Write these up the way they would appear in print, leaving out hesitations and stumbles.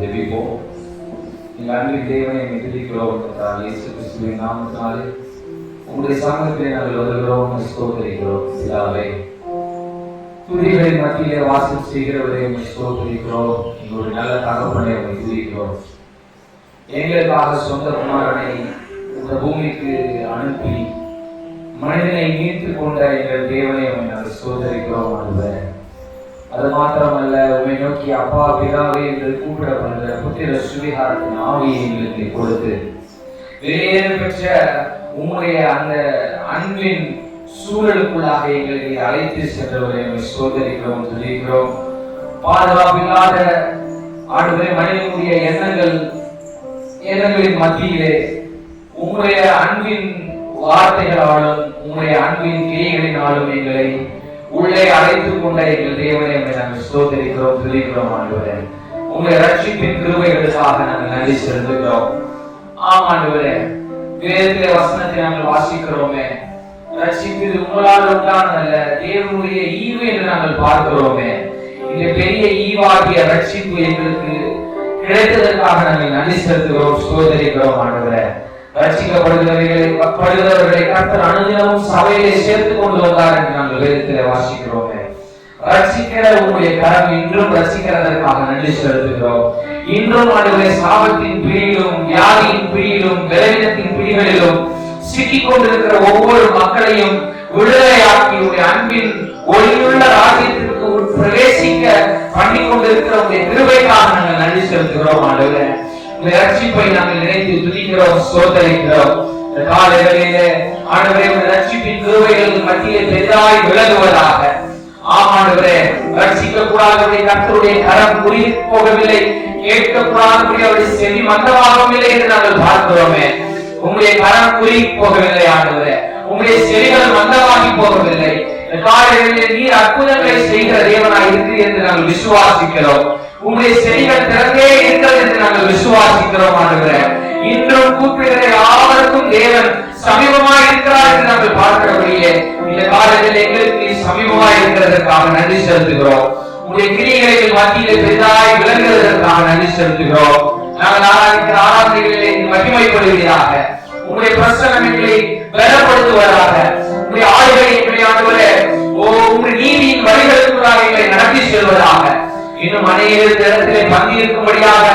ஜெபிப்போம். எங்கள் அன்பின் தேவனை துதிக்கிறோம். இயேசு கிறிஸ்துவின் நாமத்தினாலே உங்களுடைய சமூகத்திலே நாங்கள் வருகிறோம், ஸ்தோத்திரிக்கிறோம். பிதாவே, துதிகளின் மத்தியிலே வாசம் செய்கிறவரை ஸ்தோத்திரிக்கிறோம். எங்களுடைய நல்ல தகப்பனை துதிக்கிறோம். எங்களுக்காக சொந்த குமாரனை இந்த பூமிக்கு அனுப்பி மனிதனை மீட்டுக் கொண்ட எங்கள் தேவனை நாங்கள் ஸ்தோத்திரிக்கிறோம். அது மாத்திரமல்ல, உண்மை நோக்கி அப்பா பிதாவே என்று கூப்பிடப்படுகிற புத்திர சுவிகாரத்தின் ஆவியை எங்களுக்கு கொடுத்து வெளியேற பெற்ற உங்களுடைய அந்த அன்பின் சூழலுக்குள்ளாக எங்களை அழைத்து சென்றவரை சோதரிக்கிறோம், சொல்லிக்கிறோம். பாதுகாப்பில்லாத ஆடுகளை மனிதனுடைய எண்ணங்களின் மத்தியிலே உங்களுடைய அன்பின் வார்த்தைகளாலும் உங்களுடைய அன்பின் கிரியைகளினாலும் எங்களை உள்ளே அழைத்துக் கொண்ட எங்கள் தேவனை நாங்கள் சோதரிக்கிறோம், சொல்லிக்கிறோம். ஆண்டவரே, உங்களுடைய ரட்சிப்பின் கிருபைகளுக்காக நாங்கள் நன்றி செலுத்துகிறோம். ஆம் ஆண்டவரே, வேதத்திலே வசனத்தை நாங்கள் வாசிக்கிறோமே, ரட்சிப்பு உங்களால் உண்டானதல்ல, தேவனுடைய ஈவு என்று நாங்கள் பார்க்கிறோமே. இந்த பெரிய ஈவாகிய ரட்சிப்பு எங்களுக்கு கிடைத்ததற்காக நாங்கள் நன்றி செலுத்துகிறோம், சோதரிக்கிறோம். ஆண்டவரே, ரட்சிக்கப்படுகிறவர்களை கர்த்தர் அனுதினமும் சபையிலே சேர்த்துக் கொண்டு வந்தார் என்று நாங்கள் வேதத்திலே வாசிக்கிறோமே. ரட்சிக்கிற உங்களுடைய கரம் இன்றும் ரட்சிக்கிறதற்காக நன்றி செலுத்துகிறோம். இன்றும் ஆண்டவரே, சாபத்தின் பிடியிலும் வியாதியின் பிடியிலும் பலவீனத்தின் பிடிகளிலும் சிக்கிக் கொண்டிருக்கிற ஒவ்வொரு மக்களையும் விடுதலையாக்கி உடைய அன்பின் ஒளியுள்ள ராஜ்யத்திற்கு பிரவேசிக்க பண்ணி கொண்டிருக்கிற உடைய கிருபைக்காக நாங்கள் நன்றி செலுத்துகிறோம். ஆண்டவரே, இந்த ரட்சிப்பை நாங்கள் நினைத்து துதிக்கிறோம், சோதரிக்கிறோம். காலையிலே ஆண்டவரே, உடைய ரட்சிப்பின் கிருபைகள் மத்தியிலே பெரிதாய் விளங்குவதாக. ஆமாண்டவரே, ரட்சிக்க கூடாதவருடைய கர்த்தருடைய கரம் குறி போகவில்லை, கேட்க கூடாதவருடைய அவருடைய செவி மந்தமாகவில்லை என்று நாங்கள் பார்க்கிறோமே. உங்களுடைய கரம் குறி போகவில்லை ஆண்டவரே, உங்களுடைய செவிகள் மந்தமாகி போகவில்லை. காலையிலே நீர் அற்புதங்களை செய்கிற தேவனாய் இருக்கிறீர் என்று நாங்கள் விசுவாசிக்கிறோம். உங்களுடைய செவிகள் திறந்தே இருக்கிறது என்று நாங்கள் விசுவாசிக்கிறோம். ஆண்டவரே, இன்றும் கூப்பிடுகிற யாவருக்கும் தேவன் சமீபமாய் இருக்கிறார் என்று நாங்கள் பார்க்கிறபடியே இந்த காலத்தில் எங்களுக்கு சமீபமாய் இருக்கிறதற்காக நன்றி செலுத்துகிறோம். உங்களுடைய கிரியைகளின் மத்தியிலே பெரிதாய் விளங்குவதற்காக நன்றி செலுத்துகிறோம். நாங்கள் ஆராதிக்கிற ஆராதனைகளிலே மகிமைப்படுவீராக. உங்களுடைய பிரசன்னம் எங்களை பலப்படுத்துவதாக. உங்களுடைய ஆளுகை எங்களை ஆண்டவரே, உங்களுடைய நீதியின் வழிகளுக்குள்ளாக எங்களை நடத்தி செல்வதாக. இன்னும் அநேக இடத்திலே பங்கிருக்கும்படியாக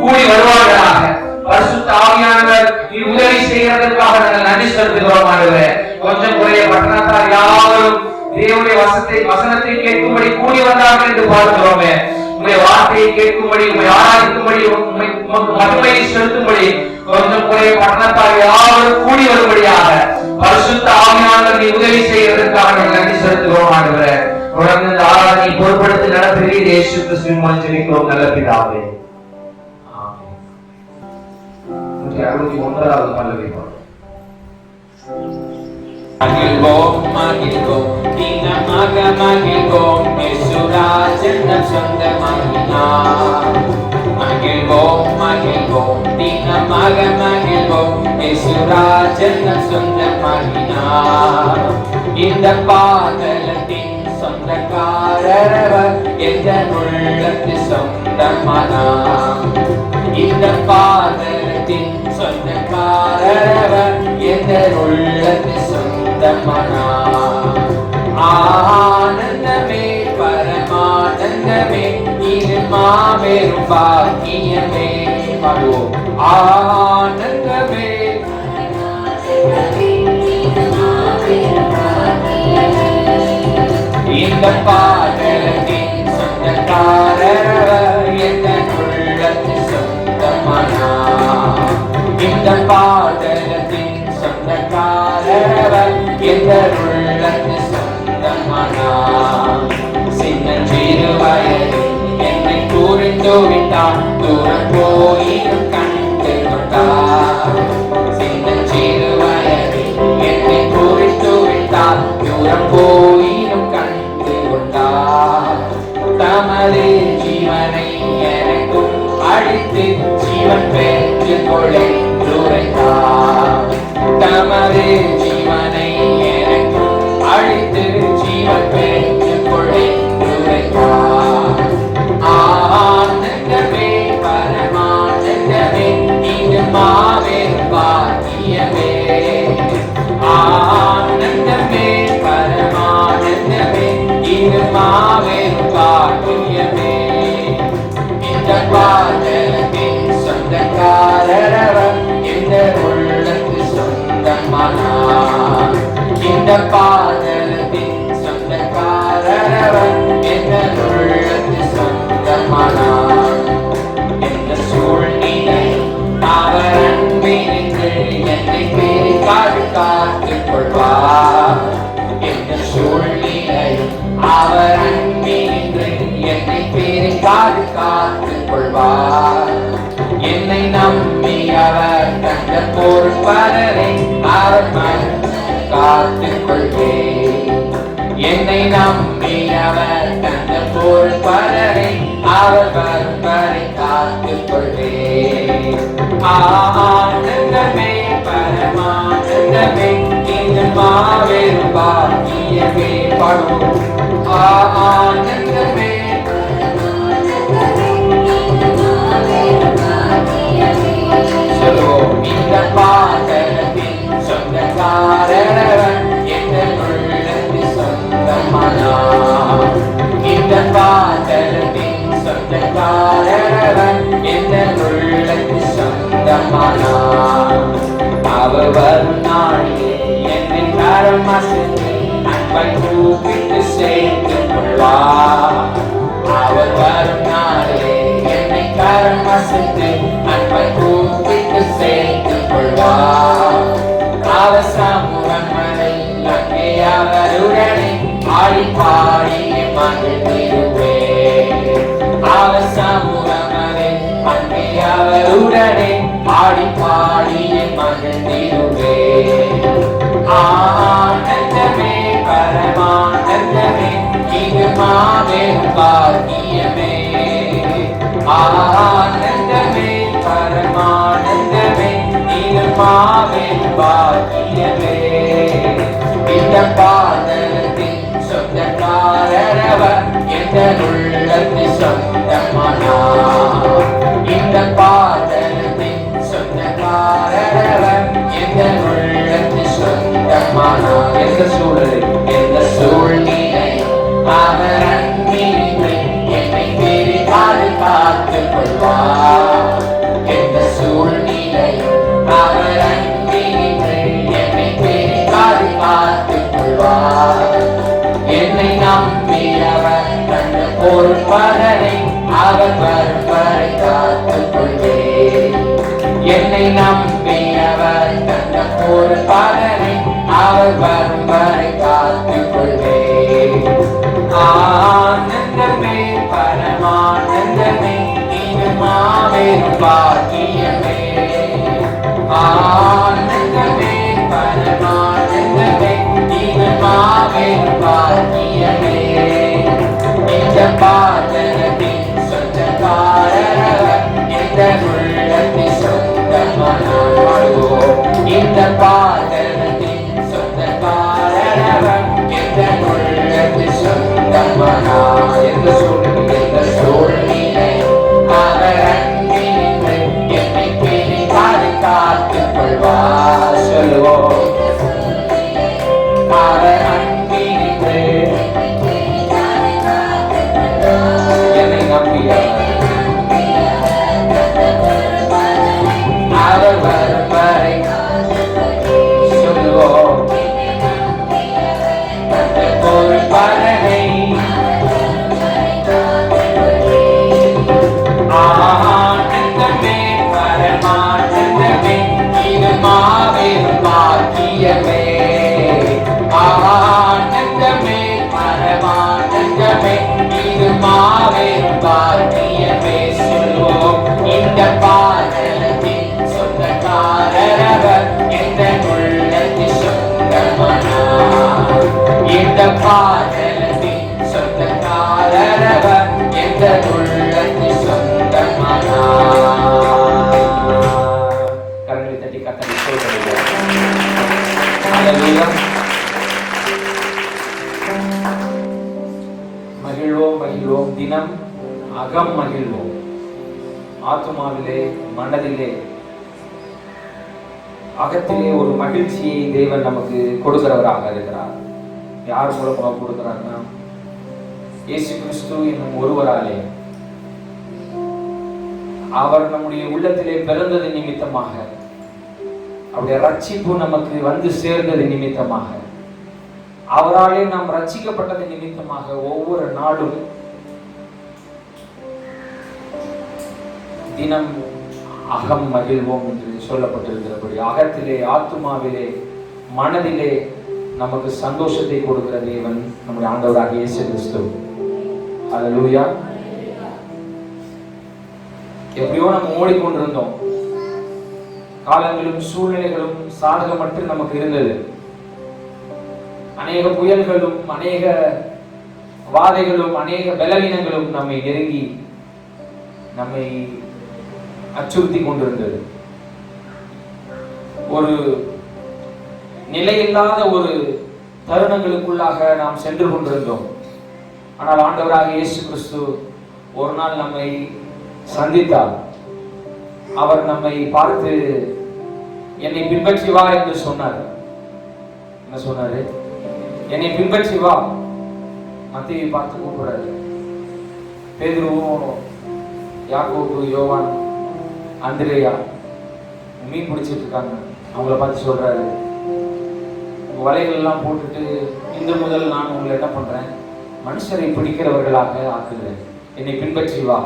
கூடி வருவார்களாக. பரிசுத்த ஆவியானவர் உதவி செய்வதற்காக நாங்கள் நன்றி செலுத்துகிறோம். ஆண்டவரே, கொஞ்சம் குறைய பட்டணத்தார் யாவரும் தேவனுடைய வசனத்தை கேட்கும்படி கூடி வந்தார்கள் என்று பார்க்கிறோமே. உங்களுடைய வார்த்தையை கேட்கும்படி, உங்களை ஆராதிக்கும்படி, மகிமையை செலுத்தும்படி கொஞ்சம் குறைய பட்டணத்தார் யாவரும் கூடி வரும்படியாக பரிசுத்த ஆவியானவர் உதவி செய்வதற்காக நாங்கள் நன்றி செலுத்துகிறோம். ஆண்டவரே, தொடர்ந்து இந்த ஆராதனை பொறுப்படுத்தி நடத்துகிறீர். இயேசு கிறிஸ்துவின் மூலம் ஜெபிக்கிறோம் நல்ல பிதாவே. ஆமென். 169வது பல்லவி பாடல். மகிழ்வோம் தினமாக மகிழ்வோம், யேசுராஜன் சொந்தமாகினார். மகிழ்வோம் தினமாக மகிழ்வோம், யேசுராஜன் சொந்தமாகினார். இந்த பாதலத்தின் சொந்தக்காரர் எந்த உள்ளத்து சொந்தமானார். இந்த பாதலத்தின் சொந்தக்காரர் எந்த உள்ளத்து சொந்தமானார். ஆனந்தமே பரமானந்தமே, இது மாபெரும் பாக்கியமே. பாடுவோம். ஆனந்தமே இந்த பாடலின் சொந்தக்காரர் எந்த உள்ளத்து சொந்தமானார். இந்த பாடலின் சொந்தக்காரர் எந்த உள்ளத்து சொந்தமானார். சின்னஞ்சிறு வயதில் என்னை கூர்ந்து விட்டார், தூரம் போயினும் கண்டு கொண்டார். சின்னஞ்சிறு வயதில் என்னை கூர்ந்து விட்டார், தூரம் போயினும் கண்டு கொண்டார். தமது ஜீவனை எனக்கும் அளித்து ஜீவன் பெற்றுக் கொள்ளைத்தார். தமது ஜீவனை எனக்கும் அளித்து ஜீவன் பெற்றுக் கொள்ளைத்தார். இந்த பாதலத்தின் சொந்தக்காரரவர் எந்த உள்ளத்து சொந்தமானார். எந்த சூழ்நிலை அவர் அன்பினின்று என்னை பிரிக்காது காத்துக் கொள்வார். எந்த சூழ்நிலை அவர் அன்பினின்று என்னை பிரிக்காது காத்துக் கொள்வார். என்னை நம்பி அவர் தந்த பொறுப்பரை அவர் காத்துக் கொள்வேன். என்னை நம்பி அவர் தந்த பொறுப்பரை அவர் வரை காத்துக் கொள்வேன். ஆனந்தமே பரமானந்தமே இந்த மாபெரும் பாக்கியமே படும். ஆனந்தமே இந்த பாதலத்தின் சொந்தக்காரரவர் எந்த உள்ளத்து சொந்தமானார். இந்த பாதலத்தின் சொந்தக்காரரவர் எந்த உள்ளத்து சொந்தமானார். அவர் வரும் நாளிலே என்னை கரம் அசைத்து அன்பை கூப்பிட்டு சேர்த்துக் கொள்வார். அவர் வரும் நாளிலே என்னை கரம் அசைத்து அன்பை கூப்பிட்டு சேர்த்துக் கொள்வார். அவர் சமூகம் வரையில் அங்கே அவருடனே ஆடி பாடி மகிழ்ந்திருவேன். அவர் சமூகம் வரையில் அங்கே அவருடனே ஆடி பாடி மகிழ்ந்திருவேன். ஆனந்தமே பரமானந்தமே இது மாபெரும் பாக்கியமே. ஆனந்தமே பரமானந்தமே இது மாபெரும் பாக்கியமே. இந்த பாதலத்தின் சொந்தக்காரரவர் எந்த உள்ளத்து சொந்தமானார். இந்த பாதலத்தின் சொந்தக்காரரவர் எந்த உள்ளத்து சொந்தமானார். எந்த சூழலை எந்த சூழ்நிலை அவர் அன்பினின்று என்னை பிரிக்காது காத்துக் கொள்வார். எந்த சூழ்நிலை அவர் அன்பினின்று என்னை பிரிக்காது காத்துக் கொள்வார். என்னை நம்பி அவர் தந்த பொறுப்பரை அவர் வரும் வரை காத்துக் கொள்வேன். என்னை நம்பி அவர் தந்த பொறுப்பரை அவர் வரும் வரை காத்துக் கொள்வேன். ஆனந்தமே பரமானந்தமே இது மாபெரும் பாக்கியமே. ஆனந்தமே பரமானந்தமே இது மாபெரும் பாக்கியமே. இந்த பாதலத்தின் சொந்தக்காரரவர் எந்த உள்ளத்து சொந்தமானார். இந்த பாதலத்தின் சொந்தக்காரரவர் எந்த உள்ளத்து சொந்தமானார். எந்த சூழ்நிலை எந்த சூழ்நிலை அவர் அன்பினின்று என்னை பிரிக்காது காத்துக் கொள்வார். சொல்லுவோம். அவர் அன்பினின்று என்னை நம்பி அவர் வரும் வரை சொல்லுவோம். ஒரு பலனை ஆனந்தமே பரமானந்தமே இது மாபெரும் பாக்கியமே. ஆனந்தமே பரமானந்தமே இது மாபெரும் பாக்கியமே. சொல்வோம். இந்த பாதலத்தின் சொந்தக்காரரவர் எந்த உள்ளத்து சொந்தமானார். இந்த பாதலத்தின் சொந்தக்காரரவர் எந்த உள்ளத்து சொந்தமானார். கரங்களை தட்டி கர்த்தரை ஸ்தோத்திரிப்போம். ஹல்லேலூயா. மகிழ்வோம் மகிழ்வோம் தினம் அகம் மகிழ்வோம். ஆத்துமாவிலே மனதிலே அகத்திலே ஒரு மகிழ்ச்சியை தேவன் நமக்கு கொடுக்கிறவராக இருக்கிறார். யார் மூலமாக கொடுக்கிறார்னா இயேசு கிறிஸ்து என்னும் ஒருவராலே. அவர் நம்முடைய உள்ளத்திலே பிறந்தது நிமித்தமாக, அவருடைய ரட்சிப்பு நமக்கு வந்து சேர்ந்தது நிமித்தமாக அவராலே நாம் ரட்சிக்கப்பட்டது நிமித்தமாக ஒவ்வொரு நாளும் தினம் அகம் மகிழ்வோம் என்று சொல்லப்பட்டிருக்கிறபடி அகத்திலே, ஆத்துமாவிலே, மனதிலே நமக்கு சந்தோஷத்தை கொடுக்கிற தேவன் நம்முடைய ஆண்டவராகிய இயேசு கிறிஸ்து. ஹல்லேலூயா. எப்படியோ நம்ம ஓடிக்கொண்டிருந்தோம். காலங்களும் சூழ்நிலைகளும் சாதகமற்று நமக்கு இருந்தது. அநேக புயல்களும், அநேக வாதைகளும், அநேக பலவீனங்களும் நம்மை நெருங்கி நம்மை அச்சுறுத்தி கொண்டிருந்தது. ஒரு நிலையில்லாத ஒரு தருணங்களுக்குள்ளாக நாம் சென்று கொண்டிருந்தோம். ஆனால் ஆண்டவராக இயேசு கிறிஸ்து ஒரு நாள் நம்மை சந்தித்தார். அவர் நம்மை பார்த்து என்னை பின்பற்றி வா என்று சொன்னார். என்ன சொன்னாரு? என்னை பின்பற்றி வா. மத்தேயுவை பார்த்து கூப்பிடுறாரு. பேதுருவும், யாக்கோபு, யோவான், அந்திரேயா மீன் பிடிச்சிட்டு இருக்காங்க. அவங்கள பார்த்து சொல்றாரு, வலைகள் எல்லாம் போட்டுட்டு இன்று முதல் நான் உங்களை என்ன பண்றேன், மனுஷரை பிடிக்கிறவர்களாக ஆக்குகிறேன். என்னை பின்பற்றி வா.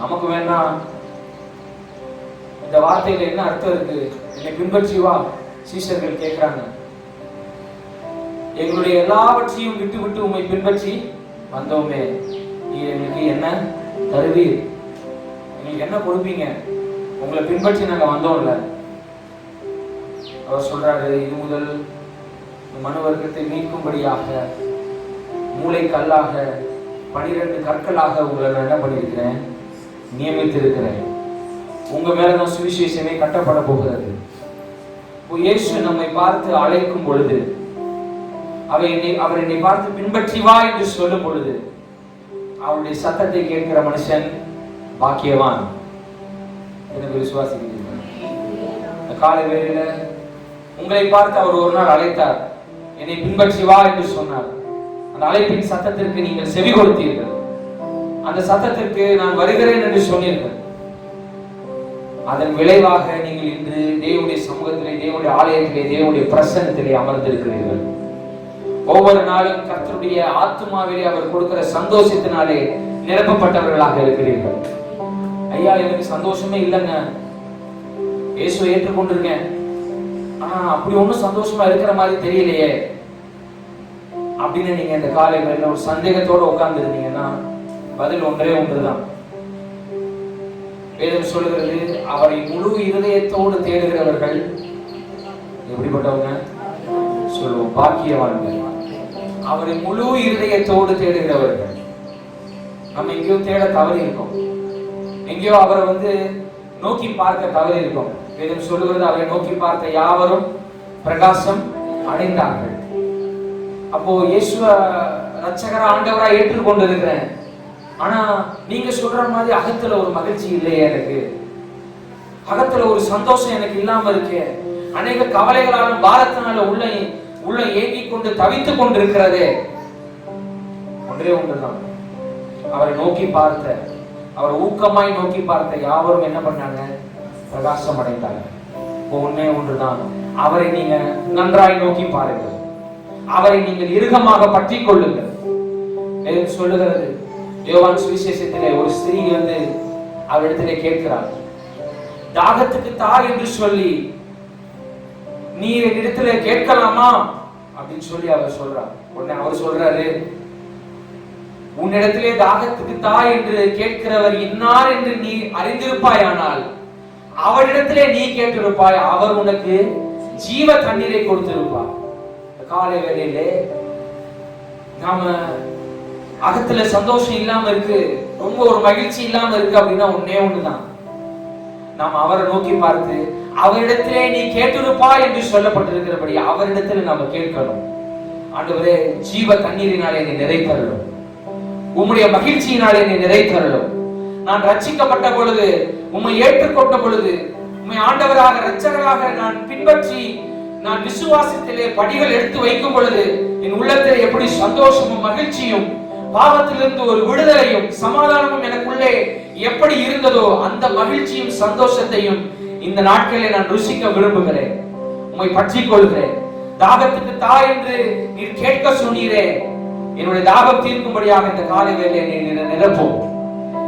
நமக்கு வேணா இந்த வார்த்தையில என்ன அர்த்தம் இருக்கு? என்னை பின்பற்றி வா. சீஷர்கள் கேட்கிறாங்க, எங்களுடைய எல்லாவற்றையும் விட்டு விட்டு உம்மை பின்பற்றி வந்தோமே, நீ எங்களுக்கு என்ன தருவீர்? எங்களுக்கு என்ன கொடுப்பீங்க? உங்களை பின்பற்றி நாங்க வந்தோம்ல. அவர் சொல்றாரு, இது முதல் மனு வர்க்கத்தை மீட்கும்படியாக மூளை கல்லாக 12 கற்களாக உங்களை நான் என்ன பண்ணியிருக்கிறேன், நியமித்திருக்கிறேன். உங்க மேலதான் சுவிசேஷமே கட்டப்பட போகிறது. இயேசு நம்மை பார்த்து அழைக்கும் பொழுது, அவர் என்னை பார்த்து பின்பற்றி வா என்று சொல்லும் பொழுது, அவருடைய சத்தத்தை கேட்கிற மனுஷன் பாக்கியவான். எனக்கு விசுவாசிக்கிறீர்கள்? இந்த காலை வேளையில உங்களை பார்த்து அவர் ஒரு நாள் அழைத்தார், என்னை பின்பற்றி வா என்று சொன்னார். அந்த அழைப்பின் சத்தத்திற்கு நீங்கள் செவி கொடுத்தீர்கள். அந்த சத்தத்திற்கு நான் வருகிறேன் என்று சொன்னீர்கள். அதன் விளைவாக நீங்கள் இன்று தேவனுடைய சமூகத்திலே, தேவனுடைய ஆலயத்திலே, தேவனுடைய பிரசன்னத்திலே அமர்ந்திருக்கிறீர்கள். ஒவ்வொரு நாளும் கர்த்தருடைய ஆத்துமாவிலே அவர் கொடுக்கிற சந்தோஷத்தினாலே நிரப்பப்பட்டவர்களாக இருக்கிறீர்கள். ஐயா, எனக்கு சந்தோஷமே இல்லைங்க, இயேசுவை ஏற்றுக்கொண்டிருக்கேன், ஆனா அப்படி ஒன்றும் சந்தோஷமா இருக்கிற மாதிரி தெரியலையே அப்படின்னு நீங்க இந்த காலை வேளையில ஒரு சந்தேகத்தோட உட்கார்ந்து இருந்தீங்கன்னா பதில் ஒன்றே ஒன்றுதான். வேதம் சொல்லுகிறது, அவரை முழு இருதயத்தோடு தேடுகிறவர்கள் எப்படிப்பட்டவங்க சொல்லுவோம், பாக்கியவான்கள். அவரை முழு இருதயத்தோடு தேடுகிறவர்கள். நம்ம எங்கேயோ தேட தவறி இருக்கோம், எங்கேயோ அவரை நோக்கி பார்க்க தவறி இருக்கோம். வேதம் சொல்லுகிறது, அவரை நோக்கி பார்த்த யாவரும் பிரகாசம் அடைந்தார்கள். அப்போ இயேசுவ ரட்சகர ஆண்டவரா ஏற்றுக்கொண்டிருக்கிறேன், ஆனா நீங்க சொல்ற மாதிரி அகத்துல ஒரு மகிழ்ச்சி இல்லையே, எனக்கு அகத்துல ஒரு சந்தோஷம் எனக்கு இல்லாம இருக்கு. அநேக கவலைகளாலும் பாரத்தினால உள்ள ஏங்கிக் கொண்டு தவித்துக் கொண்டிருக்கிறதே. ஒன்றே ஒன்றுதான், அவரை நோக்கி பார்த்த, அவர் ஊக்கமாய் நோக்கி பார்த்த யாவரும் என்ன பண்ணாங்க, பிரகாசம் அடைந்தாங்க. ஒன்னே ஒன்றுதான், அவரை நீங்க நன்றாய் நோக்கி பாருங்கள், அவரை நீங்கள் இறுகமாக பற்றி கொள்ளுங்கள். சொல்லுகிறது, யோவான் சுவிசேஷத்திலே ஒரு ஸ்திரீ அவரிடத்திலே கேட்கிறார், தாகத்துக்கு தா என்று சொல்லி நீ என்னிடத்திலே கேட்கலாமா அப்படின்னு சொல்லி அவர் சொல்றார். உடனே அவர் சொல்றாரு, உன்னிடத்திலே தாகத்துக்கு தா என்று கேட்கிறவர் இன்னார் என்று நீ அறிந்திருப்பாயானால் அவரிடத்திலே நீ கேட்டிருப்பாய், அவர் உனக்கு ஜீவ தண்ணீரை கொடுத்திருப்பார். காலை வேளையிலே நாம அகத்துல சந்தோஷம் இல்லாம இருக்கு, ரொம்ப ஒரு மகிழ்ச்சி இல்லாம இருக்கு அப்படின்னா ஒன்னே ஒண்ணுதான், நாம் அவரை நோக்கி பார்த்து அவரிடத்திலே நீ கேட்டிருப்பாய் என்று சொல்லப்பட்டிருக்கிறபடி அவரிடத்துல நாம கேட்கணும். ஆண்டவரே, ஜீவ தண்ணீரினாலே என்னை நிறைத்தருளும், உம்முடைய மகிழ்ச்சியினாலே என்னை நிறைத்தருளும். நான் ரட்சிக்கப்பட்ட பொழுது, உம்மை ஏற்றுக்கொண்ட பொழுது, உம்மை ஆண்டவராக இரட்சகராக நான் பின்பற்றி நான் விசுவாசத்திலே படிகள் எடுத்து வைக்கும் பொழுது என் உள்ளத்தில் எப்படி சந்தோஷமும் மகிழ்ச்சியும் பாவத்திலிருந்து ஒரு விடுதலையும் சமாதானமும் எனக்குள்ளே எப்படி இருந்ததோ அந்த மகிழ்ச்சியும் சந்தோஷத்தையும் இந்த நாட்களில் நான் ருசிக்க விரும்புகிறேன். உம்மை பற்றிக் கொள்கிறேன். தாகத்துக்கு தா என்று நீர் கேட்க சொன்னீரே. என்னுடைய தாகம் தீர்க்கும்படியாக இந்த காலை வேளையை நீர் நிரப்பும்,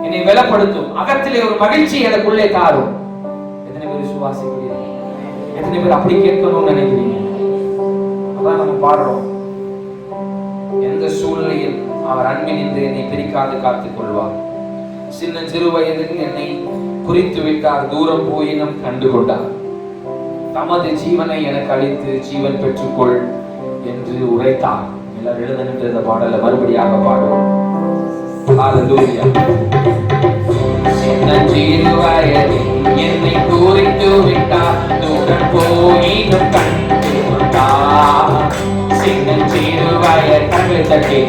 என்னை வெலப்படுத்தும், அகத்திலே ஒரு மகிழ்ச்சி எனக்குள்ளே தாரும். எத்தனை பேர் விசுவாசிக்கிறீர்கள்? எத்தனை பேர் அப்படி கேட்கணும்னு நினைக்கிறீங்க? அதான் நம்ம பாடுறோம். எந்த சூழ்நிலையில் அவர் அன்பினின்று என்னை பிரிக்காது காத்துக் கொள்வார். சின்ன சிறு வயதில் என்னை குறித்து விட்டார், தூரம் போயினும் கண்டு கொண்டார். தமது ஜீவனை எனக்கு அளித்து ஜீவன் பெற்றுக்கொள் என்று உரைத்தார். எல்லாரும் எழுத நின்று இந்த பாடலை மறுபடியாக பாடுவோம். ஹல்லேலூயா. சின்னஞ்சிறு வயதில் என்னை குறித்து விட்டார், தூரம் போயினும் கண்டு கொண்டார். சின்னஞ்சிறு வயது கண்களை தட்டி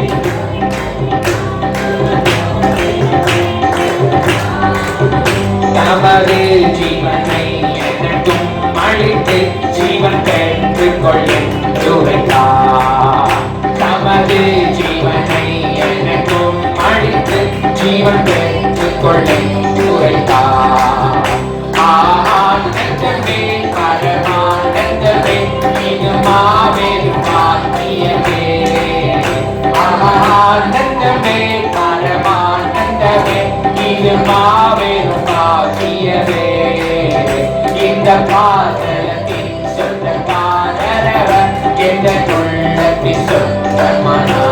தமது ஜீவனை எனக்கும் அளித்து ஜீவன் பெற்றுக்கொள் என்று உரைத்தார். தமது ஜீவனை எனக்கும் அளித்து ஜீவன் பெற்றுக்கொள் என்று உரைத்தார். ஆனந்தமே பரமானந்தமே இது மாபெரும் பாக்கியமே. ஆனந்தமே பரமானந்தமே இது மாபெரும் பாக்கியமே. இந்த பாதலத்தின் சொந்தக்காரரவர் என்ற உள்ளத்தின் சொந்தமனா.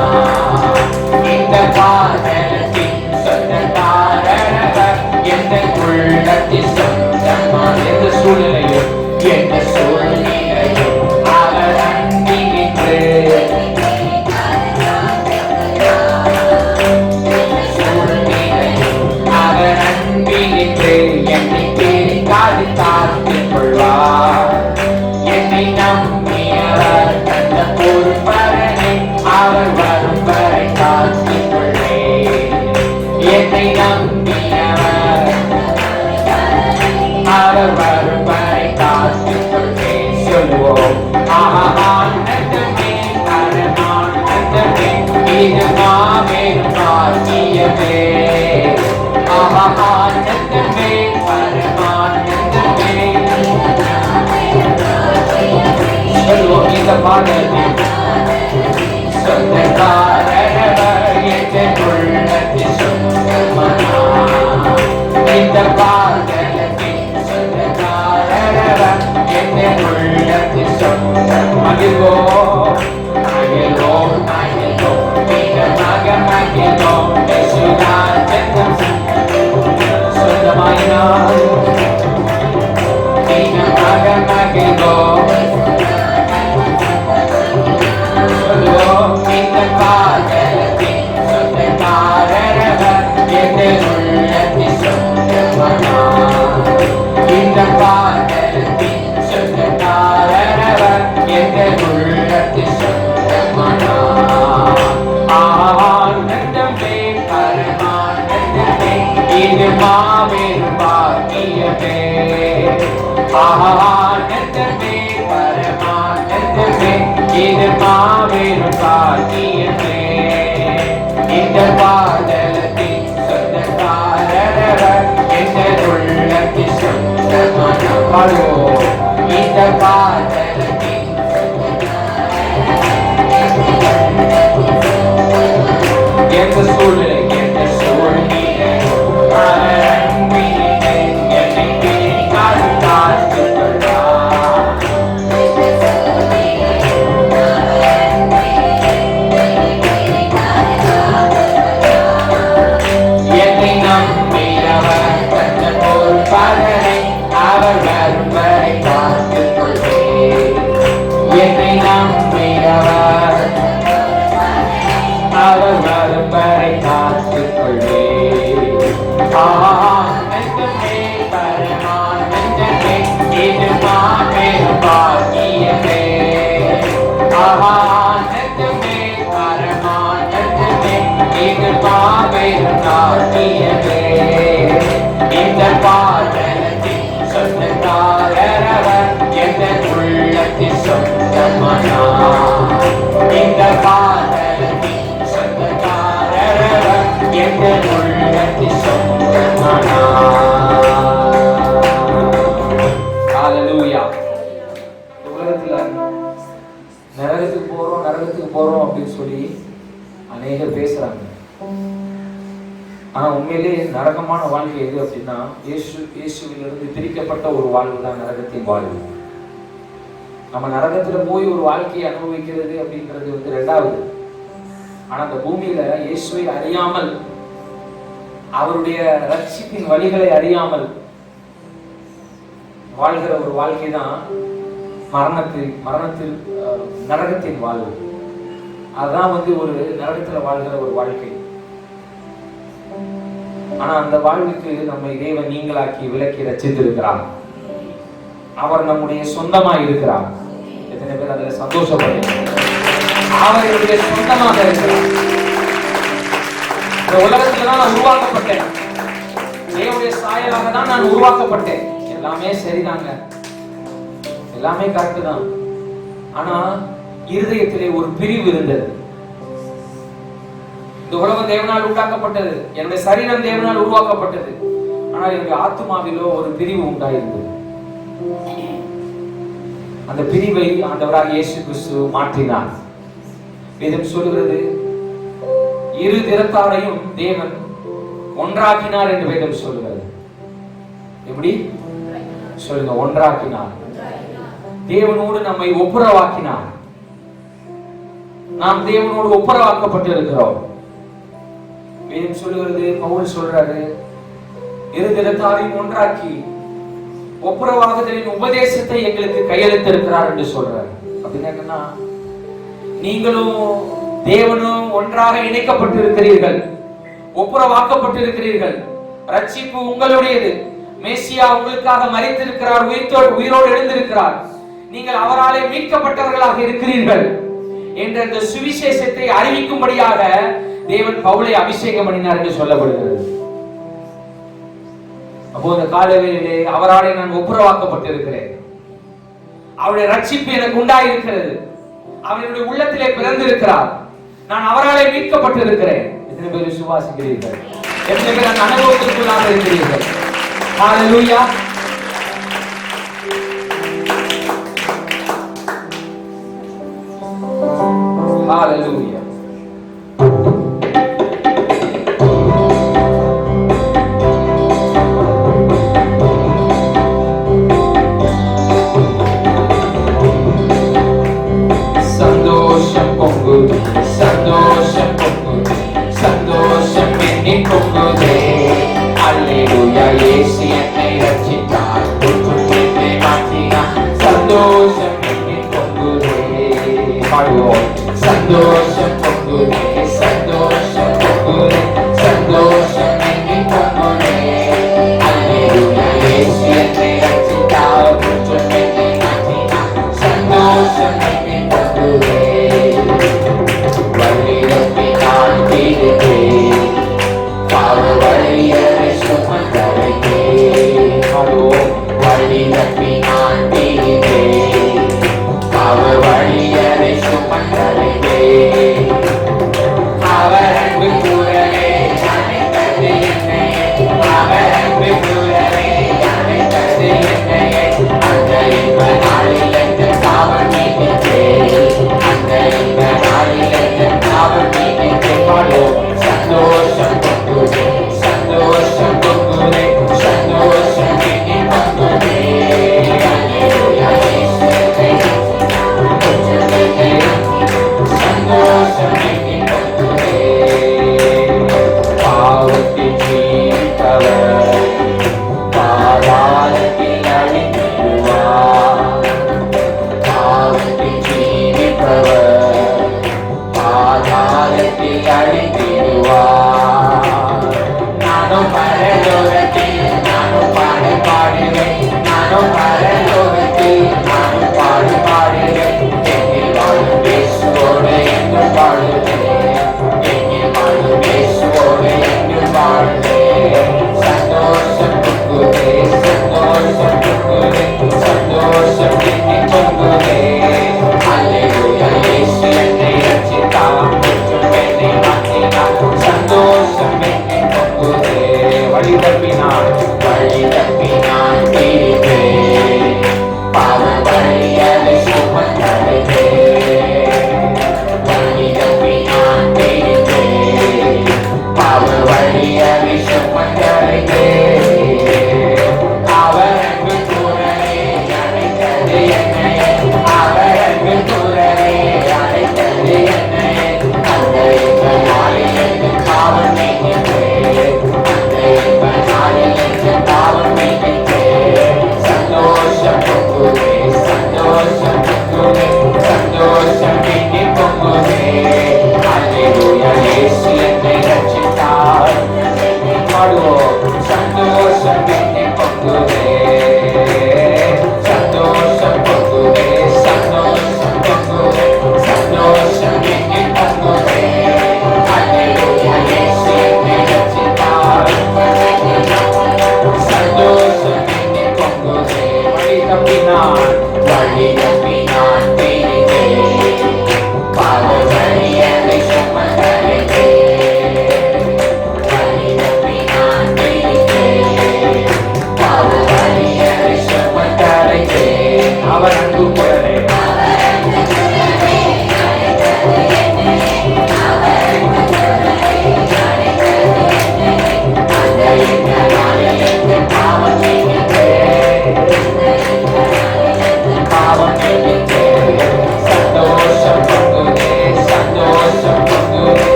இந்த பாதலத்தின் சொந்தக்காரரவர் என்ற உள்ளத்தின் சொந்தமான. எந்த சூழ்நிலையும் எந்த சூழ்நிலையும் அவர் அன்பினின்று அவர் அன்பினின்று என்னை பிரிக்காது காத்துக் கொள்வார். என்னை நம்பியவர் அந்த பொறுப்பரனை அவர் வரும் வரை காத்துக் கொள்வேன். என்னை நம்பியவர் அவர் வரும் வரை காத்துக் கொள்வேன். சொல்லுவோம். ஆனந்தமே பரமானந்தமே இது மாபெரும் பாக்கியமே. ஆனந்தமே பரமானந்தமே. சொல்லுவோம். இந்த பாடலில் சொந்தக்காரரவர் என்ற உள்ளத்தின் சொந்தமனா. இந்த பாடலில் சொந்தக்காரரவர் என்ற உள்ளத்தின் சொந்தம். மகிழ்வோம் மகிழ்வோம் மகிழ்வோம் மிகமாக மகிழ்வோம். யேசுராஜன் சொந்தமாயினார் மிகமாக மகிழ்வோம். சொல்லுவோம். இந்த பாடலில் சொந்தக்காரரவர் என்ற உள்ளத்தின் சொந்தமனா. இந்த பாடலில் சொந்தக்காரரவர் என்ற உள்ளத்தின் சொந்தமனா. ஆனந்தமே பரமானந்தமே இது மாபெரும் பாக்கியமே. ஆனந்தமே பரமானந்தமே இது மாபெரும் பாக்கியமே. இந்த பாடலத்தின் சொந்தக்காரரவர் என்ற உள்ளத்தின் சொந்தமனா. பாடுவோம். இந்த பாடலத்தின் எந்த சூழ்நிலை எந்த சூழ்நிலை அவர் அன்பினின்று என்னை பிரிக்காது காத்துக் கொள்வார். என்னை நம்பியவர் தந்த பொறுப்பரனை அவர் வரும் வரை காத்துக் கொள்வேன். என்னை நம்பியவர் அவர் வரும் வரை காத்துக் கொள்வேன். ஆனந்தமே பரமானந்தமே இது மாபெரும் பாக்கியமே. ஆனந்தமே பரமானந்தமே இது மாபெரும் பாக்கியமே. இந்த பாடலத்தின் சொந்தக்காரரவர் என்ற உள்ளத்தின் சொந்தமனா. இந்த பாடலத்தின் சொந்தக்காரரவர் என்ற உள்ளத்தின் சொந்தமனா. ஹல்லேலூயா. உலகத்துல ஆனா உண்மையிலே நரகமான வாழ்க்கை எது அப்படின்னா இயேசுவிலிருந்து பிரிக்கப்பட்ட ஒரு வாழ்வு தான் நரகத்தின் வாழ்வு. நம்ம நரகத்துல போய் ஒரு வாழ்க்கையை அனுபவிக்கிறது அப்படின்றது ரெண்டாவது. ஆனா அந்த பூமியில இயேசுவை அறியாமல், அவருடைய ரட்சிப்பின் வழிகளை அறியாமல் வாழ்கிற ஒரு வாழ்க்கை தான் மரணத்தில் நரகத்தின் வாழ்வு. அதுதான் ஒரு நரகத்துல வாழ்கிற ஒரு வாழ்க்கை. ஆனா அந்த வாழ்வுக்கு நம்மை தேவன் நீங்களாக்கி விலக்கி ரட்சித்திருக்கிறார். அவர் நம்முடைய சொந்தமா இருக்கிறார். எத்தனை பேர் அதுல சந்தோஷப்படுறீங்க? அவர் என்னுடைய சொந்தமாக இருக்கிறார். இந்த உலகத்துல தான் நான் உருவாக்கப்பட்டேன். தேவனுடைய சாயலாக தான் நான் உருவாக்கப்பட்டேன். எல்லாமே சரிதாங்க, எல்லாமே கரெக்ட் தான். ஆனா இருதயத்திலே ஒரு பிரிவு இருந்தது. இந்த உலகம் தேவனால் உண்டாக்கப்பட்டது, என்னுடைய சரீரம் தேவனால் உருவாக்கப்பட்டது. ஆனால் என்னுடைய ஆத்மாவிலோ ஒரு பிரிவு உண்டாயிருந்தது. அந்த பிரிவை ஆண்டவராக இயேசு கிறிஸ்து மாற்றினார். வேதம் சொல்கிறது, இரு திறத்தாரையும் தேவன் ஒன்றாக்கினார் என்று வேதம் சொல்கிறது. எப்படி சொல்லுங்க? ஒன்றாக்கினார். தேவனோடு நம்மை ஒப்புரவாக்கினார். நாம் தேவனோடு ஒப்புரவாக்கப்பட்டு இருக்கிறோம். வேதம் சொல்லுகிறது, பவுல் சொல்றாரு, இரு திறத்தாரையும் ஒன்றாக்கி ஒப்புரவாகுதலின் உபதேசத்தை எங்களுக்கு கையெழுத்திருக்கிறார் என்று சொல்றாரு. அப்படின்னு என்னன்னா, நீங்களும் தேவனும் ஒன்றாக இணைக்கப்பட்டு இருக்கிறீர்கள், ஒப்புரவாக்கப்பட்டு இருக்கிறீர்கள். ரட்சிப்பு உங்களுடையது. மேசியா உங்களுக்காக மரித்திருக்கிறார், உயிரோடு எழுந்திருக்கிறார். நீங்கள் அவராலே மீட்கப்பட்டவர்களாக இருக்கிறீர்கள் என்ற இந்த சுவிசேஷத்தை அறிவிக்கும்படியாக தேவன் பவுலை அபிஷேகம் பண்ணினார் என்று சொல்லப்படுகிறது. அப்போ இந்த காலவேளையிலே அவராலே நான் ஒப்புரவாக்கப்பட்டிருக்கிறேன். அவருடைய ரட்சிப்பு எனக்கு உண்டாயிருக்கிறது. அவருடைய உள்ளத்திலே பிறந்திருக்கிறார். நான் அவராலே மீட்கப்பட்டிருக்கிறேன். எத்தனை பேர் விசுவாசிக்கிறீர்கள்? எத்தனை பேர் அந்த அனுபவத்திற்குள்ளாக இருக்கிறீர்கள்? ஹல்லேலூயா. ஹல்லேலூயா. சந்தோஷம் பொங்குது, சந்தோஷம் பொங்குது, சந்தோஷம் என்னில் பொங்குதே. அல்லேலூயா. இயேசு என்னை ரட்சித்தார், என்னை மாற்றினார். சந்தோஷம் என்னில் பொங்குதே. பாடுவோம். சந்தோஷம் பொங்குதே, சந்தோஷம் பொங்குதே, சந்தோஷம் என்னில் பொங்குதே. அல்லேலூயா. இயேசு என்னை ரட்சித்தார், என்னை மாற்றினார். சந்தோஷம் என்னில் பொங்குதே. வழியிலே நான் தீர்த்தேன், பாவ வழியரை சுமந்தரைத்தேன். வழியிலே நான் தீர்த்தேன், பாவ வழியரை சுமந்தரைத்தேன்.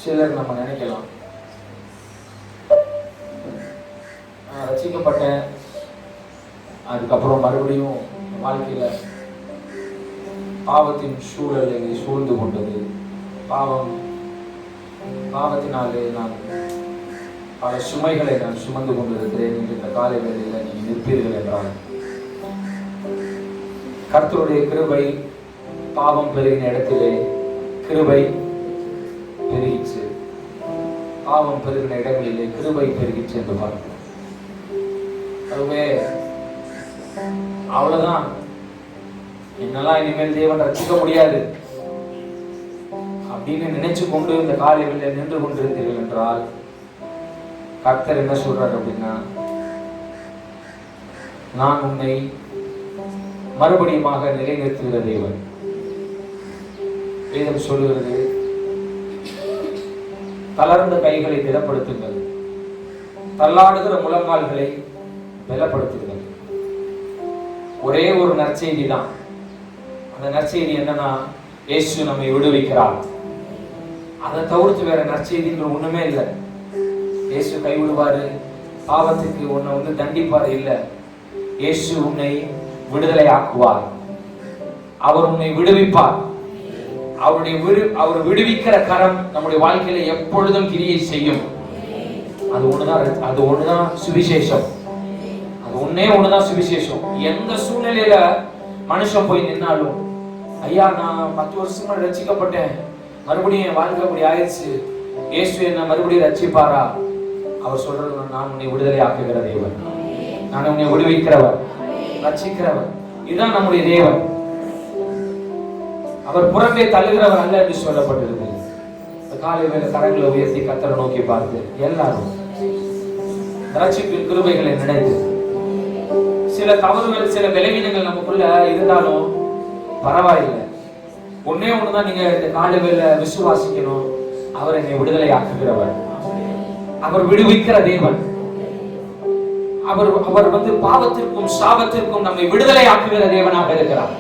சிலர் நம்ம நினைக்கலாம், ரசிக்கப்பட்டேன், அதுக்கப்புறம் மறுபடியும் வாழ்க்கையில பாவத்தின் சூழல் என்னை சூழ்ந்து கொண்டது, பாவத்தினாலே நான் பல சுமைகளை நான் சுமந்து கொண்டிருக்கிறேன் என்று இந்த காலை வேளையில நீங்கள் நிற்பீர்கள் என்றால், கர்த்தருடைய கிருபை பாவம் பெருகின இடத்திலே கிருபை பெருகிச்சு, பாவம் பெருகின இடங்களிலே கிருபை பெருகிச்சு என்று பார்க்கிறோம். அதுவே அவ்வளவுதான், என்னெல்லாம் இனிமேல் தேவன் ரசிக்க முடியாது அப்படின்னு நினைச்சு கொண்டு இந்த காலையில நின்று கொண்டிருந்தீர்கள் என்றால், கர்த்தர் என்ன சொல்றாரு அப்படின்னா, நான் உன்னை மறுபடியுமாக நிலைநிறுத்துகிற தேவன். வேதம் சொல்லுகிறது, தளர்ந்த கைகளை திடப்படுத்துங்கள், தள்ளாடுகிற முழங்கால்களை பலப்படுத்துங்கள். ஒரே ஒரு நற்செய்தி தான். அந்த நற்செய்தி என்னன்னா, இயேசு நம்மை விடுவிக்கிறார். அதை தவிர்த்து வேற நற்செய்தின்ற ஒண்ணுமே இல்லை. இயேசு கைவிடுவாரு, பாவத்துக்கு உன்னை தண்டிப்பாரு இல்ல. இயேசு உன்னை விடுதலை ஆக்குவார், அவர் உன்னை விடுவிப்பார். அவர் விடுவிக்கிற கரம் நம்முடைய வாழ்க்கையில எப்பொழுதும் கிரியை செய்யும். அது ஒண்ணுதான் சுவிசேஷம். அது ஒண்ணுதான் சுவிசேஷம். எந்த சூழ்நிலையில மனுஷன் போய் நின்னாலும், ஐயா நான் 10 வருஷமா ரட்சிக்கப்பட்டேன், மறுபடியும் என் வாழ்க்கை அப்படி ஆயிடுச்சு, இயேசு என்ன மறுபடியும் ரட்சிப்பாரா? அவர் சொல்றது, நான் உன்னை விடுதலை ஆக்குகிற தேவன், நான் உன்னை விடுவிக்கிறவர், ரட்சிக்கிறவர். இதுதான் நம்முடைய தேவன். அவர் புறம்பே தள்ளுகிறவர் அல்ல என்று சொல்லப்பட்டிருக்கு. காலை வேளை கரங்களை உயர்த்தி கர்த்தரை நோக்கி பார்த்து எல்லாரும் ரட்சிப்பின் கிருபைகளை நினைத்து, சில தவறுகள் சில விளைவினங்கள் நமக்குள்ள இருந்தாலும் பரவாயில்லை, ஒண்ணுதான் நீங்க இந்த காலை வேளை விசுவாசிக்கணும். அவர் என்னை விடுதலை ஆக்குகிறவர், அவர் விடுவிக்கிற தேவன். அவர் பாவத்திற்கும் சாபத்திற்கும் நம்மை விடுதலை ஆக்குகிற தேவனாக இருக்கிறார்.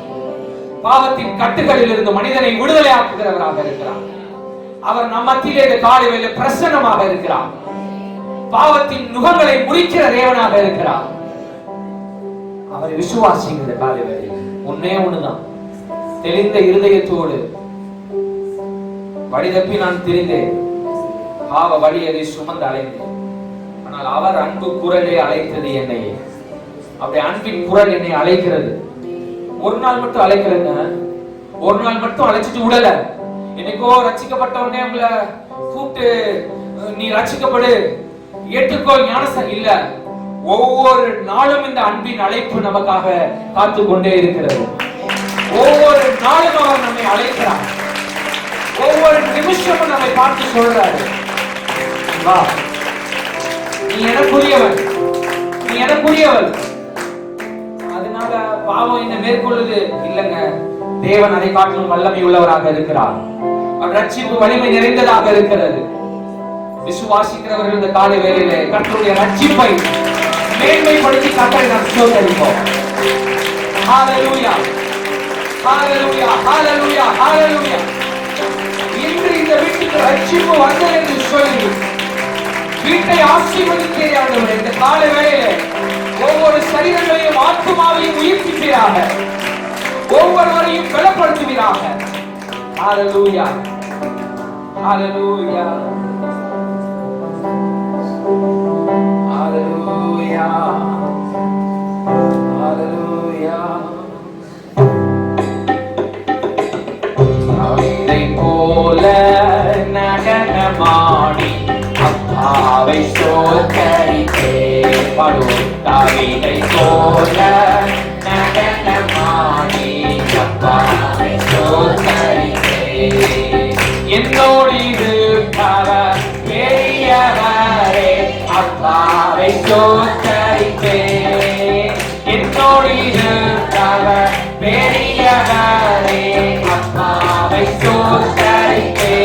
பாவத்தின் கட்டுகளில் இருந்து மனிதனை விடுதலை ஆக்குகிறவராக இருக்கிறார். அவர் நம் மத்தியிலே இந்த காலை வேளை பிரசன்னமாக இருக்கிறார். பாவத்தின் நுகங்களை முறிக்கிற தேவனாக இருக்கிறார். அவரை விசுவாசிங்கிற காலை வேளை ஒண்ணுதான், தெளிந்த இருதயத்தோடு, வழி தப்பி நான் தெரிந்தேன், பாவ வழி அதை சுமந்து அலைந்தேன், ஆனால் அவர் அன்பு குரலே அழைத்தது என்னை. அப்படி அன்பின் குரல் என்னை அழைக்கிறது. ஒரு நாள் மட்டும் அழைக்கிறேங்க, ஒரு நாள் மட்டும் அழைச்சிட்டு விடல, என்னைக்கோ ரட்சிக்கப்பட்ட உடனே உங்களை கூப்பிட்டு நீ ரட்சிக்கப்படு, ஏற்றுக்கொள் ஞானஸ்நானம் இல்ல. ஒவ்வொரு நாளும் இந்த அன்பின் அழைப்பு நமக்காக காத்து கொண்டே இருக்கிறது. ஒவ்வொரு நாளும் அவர் நம்மை அழைக்கிறார். ஒவ்வொரு நிமிஷமும் நம்மை பார்த்து சொல்றாரு, வா, நீ எனக்குரியவன், நீ எனக்குரியவன். அதனால பாவம் என்ன மேற்கொள்ளுது இல்லங்க. தேவன் அதை காட்டிலும் வல்லமை உள்ளவராக இருக்கிறார். அவர் ரட்சிப்பு வலிமை நிறைந்ததாக இருக்கிறது. விசுவாசிக்கிறவர்கள் இந்த காலை வேளையிலே கர்த்தருடைய ரட்சிப்பை மேன்மைப்படுத்தி கர்த்தரை நாம் ஸ்தோத்திரிப்போம். ஹalleluya, ஹalleluya, ஹalleluya, ஹalleluya. இன்று இந்த வீட்டுக்கு ரட்சிப்பு வந்தது என்று சொல்லி வீட்டை ஆசீர்வதிக்கிறீர் ஆண்டவரே. இந்த காலை வேளையிலே ஒவ்வொரு சரீரங்களையும் ஆத்துமாவையும் உயிர்ப்பிப்பீராக, ஒவ்வொருவரையும் பலப்படுத்துவீராக. ஹalleluya, ஹalleluya, ஹalleluya, ஹalleluya. தாவீதை போல நடனமாடி அப்பாவை ஸ்தோத்தரித்தே. பாடுவோம். தாவீதை போல நடனமாடி அப்பாவை ஸ்தோத்தரித்தே. என்னோடு இருப்பவர் பெரியவரே, அப்பாவை ஸ்தோத்தரித்தே. என்னோடு இருப்பவர் பெரியவரே, அப்பாவை ஸ்தோத்தரித்தே.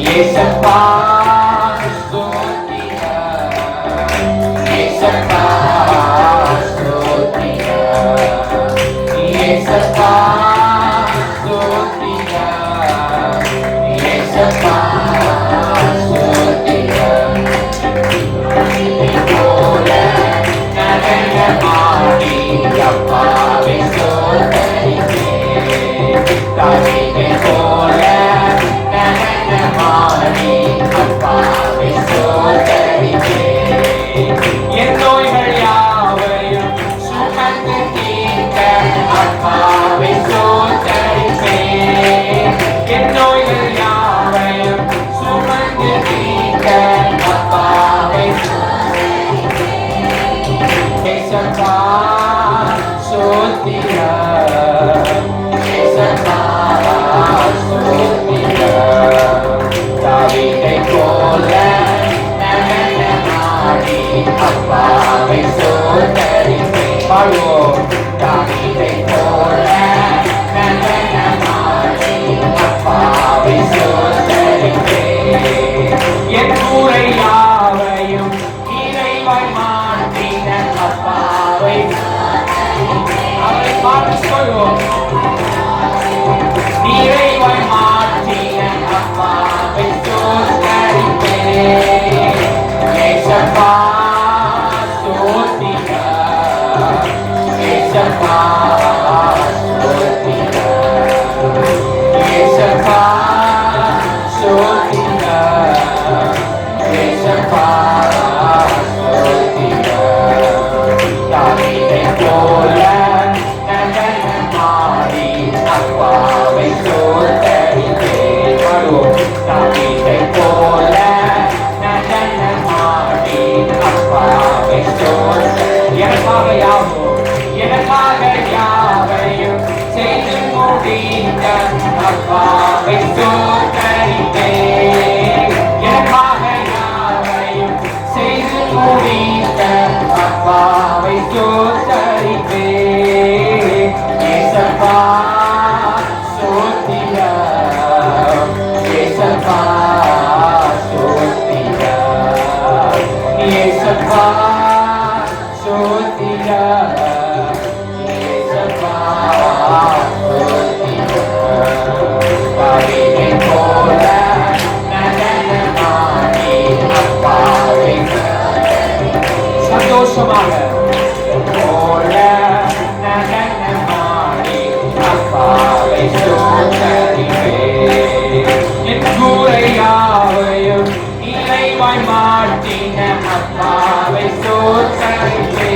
இயேசப்பா ஸ்தோத்திர, இயேசப்பா ஸ்தோத்திர, இயேசப்பா ஸ்தோத்திர, இயேசப்பா ஸ்தோத்திர. போல நடனமாடி அப்பாவை ஸ்தோத்தரித்தே. தாவீதை போல நடனமாடி அப்பாவை ஸ்தோத்தரித்தே. என் நோய்கள் யாவையும் சுமந்து தீர்க்க அப்பாவை ஸ்தோத்தரித்தே. என் நோய்கள் யாவையும் சுமந்து தீர்க்க அப்பாவை இயேசப்பா ஸ்தோத்திர, இயேசப்பா ஸ்தோத்திர. தாவீதை போல நடனமாடி அப்பாவை ஸ்தோத்தரித்தே. பாடுவோம். தாவீதை போல நடனமாடி அப்பாவை ஸ்தோத்தரித்தே. என் கூரை யாவையும் இறைவாய் மாற்றின அப்பாவை அவரை பார்த்து சொல்வோம். இறைவாய் மாற்றின அப்பாவை ஸ்தோத்தரித்தே. இயேசப்பா ஸ்தோத்திர, இயேசப்பா ஸ்தோத்திர, இயேசப்பா ஸ்தோத்திர, இயேசப்பா ஸ்தோத்திர. தாவீதை போல நடனமாடி அப்பாவை ஸ்தோத்தரித்தே. பாடுவோம். தாவீதை போல நடனமாடி அப்பாவை ஸ்தோத்தரித்தே. எனக்காக யாவும், எனக்காக யாவையும் செய்து முடித்த அப்பாவை ஸ்தோத்தரித்தே. எனக்காக யாவையும் செய்து முடித்த அப்பாவை ஸ்தோத்தரித்தே. இயேசப்பா ஸ்தோத்திர, இயேசப்பா ஸ்தோத்திர, இயேசப்பா ஸ்தோத்திர, இயேசப்பா ஸ்தோத்திர. தாவீதை போல நடனமாடி அப்பாவை சந்தோஷமாக போல நடனமாடி அப்பாவை ஸ்தோத்தரித்தே. என் கூரை யாவையும் இறைவாய் மாற்றின அப்பாவை ஸ்தோத்தரித்தே.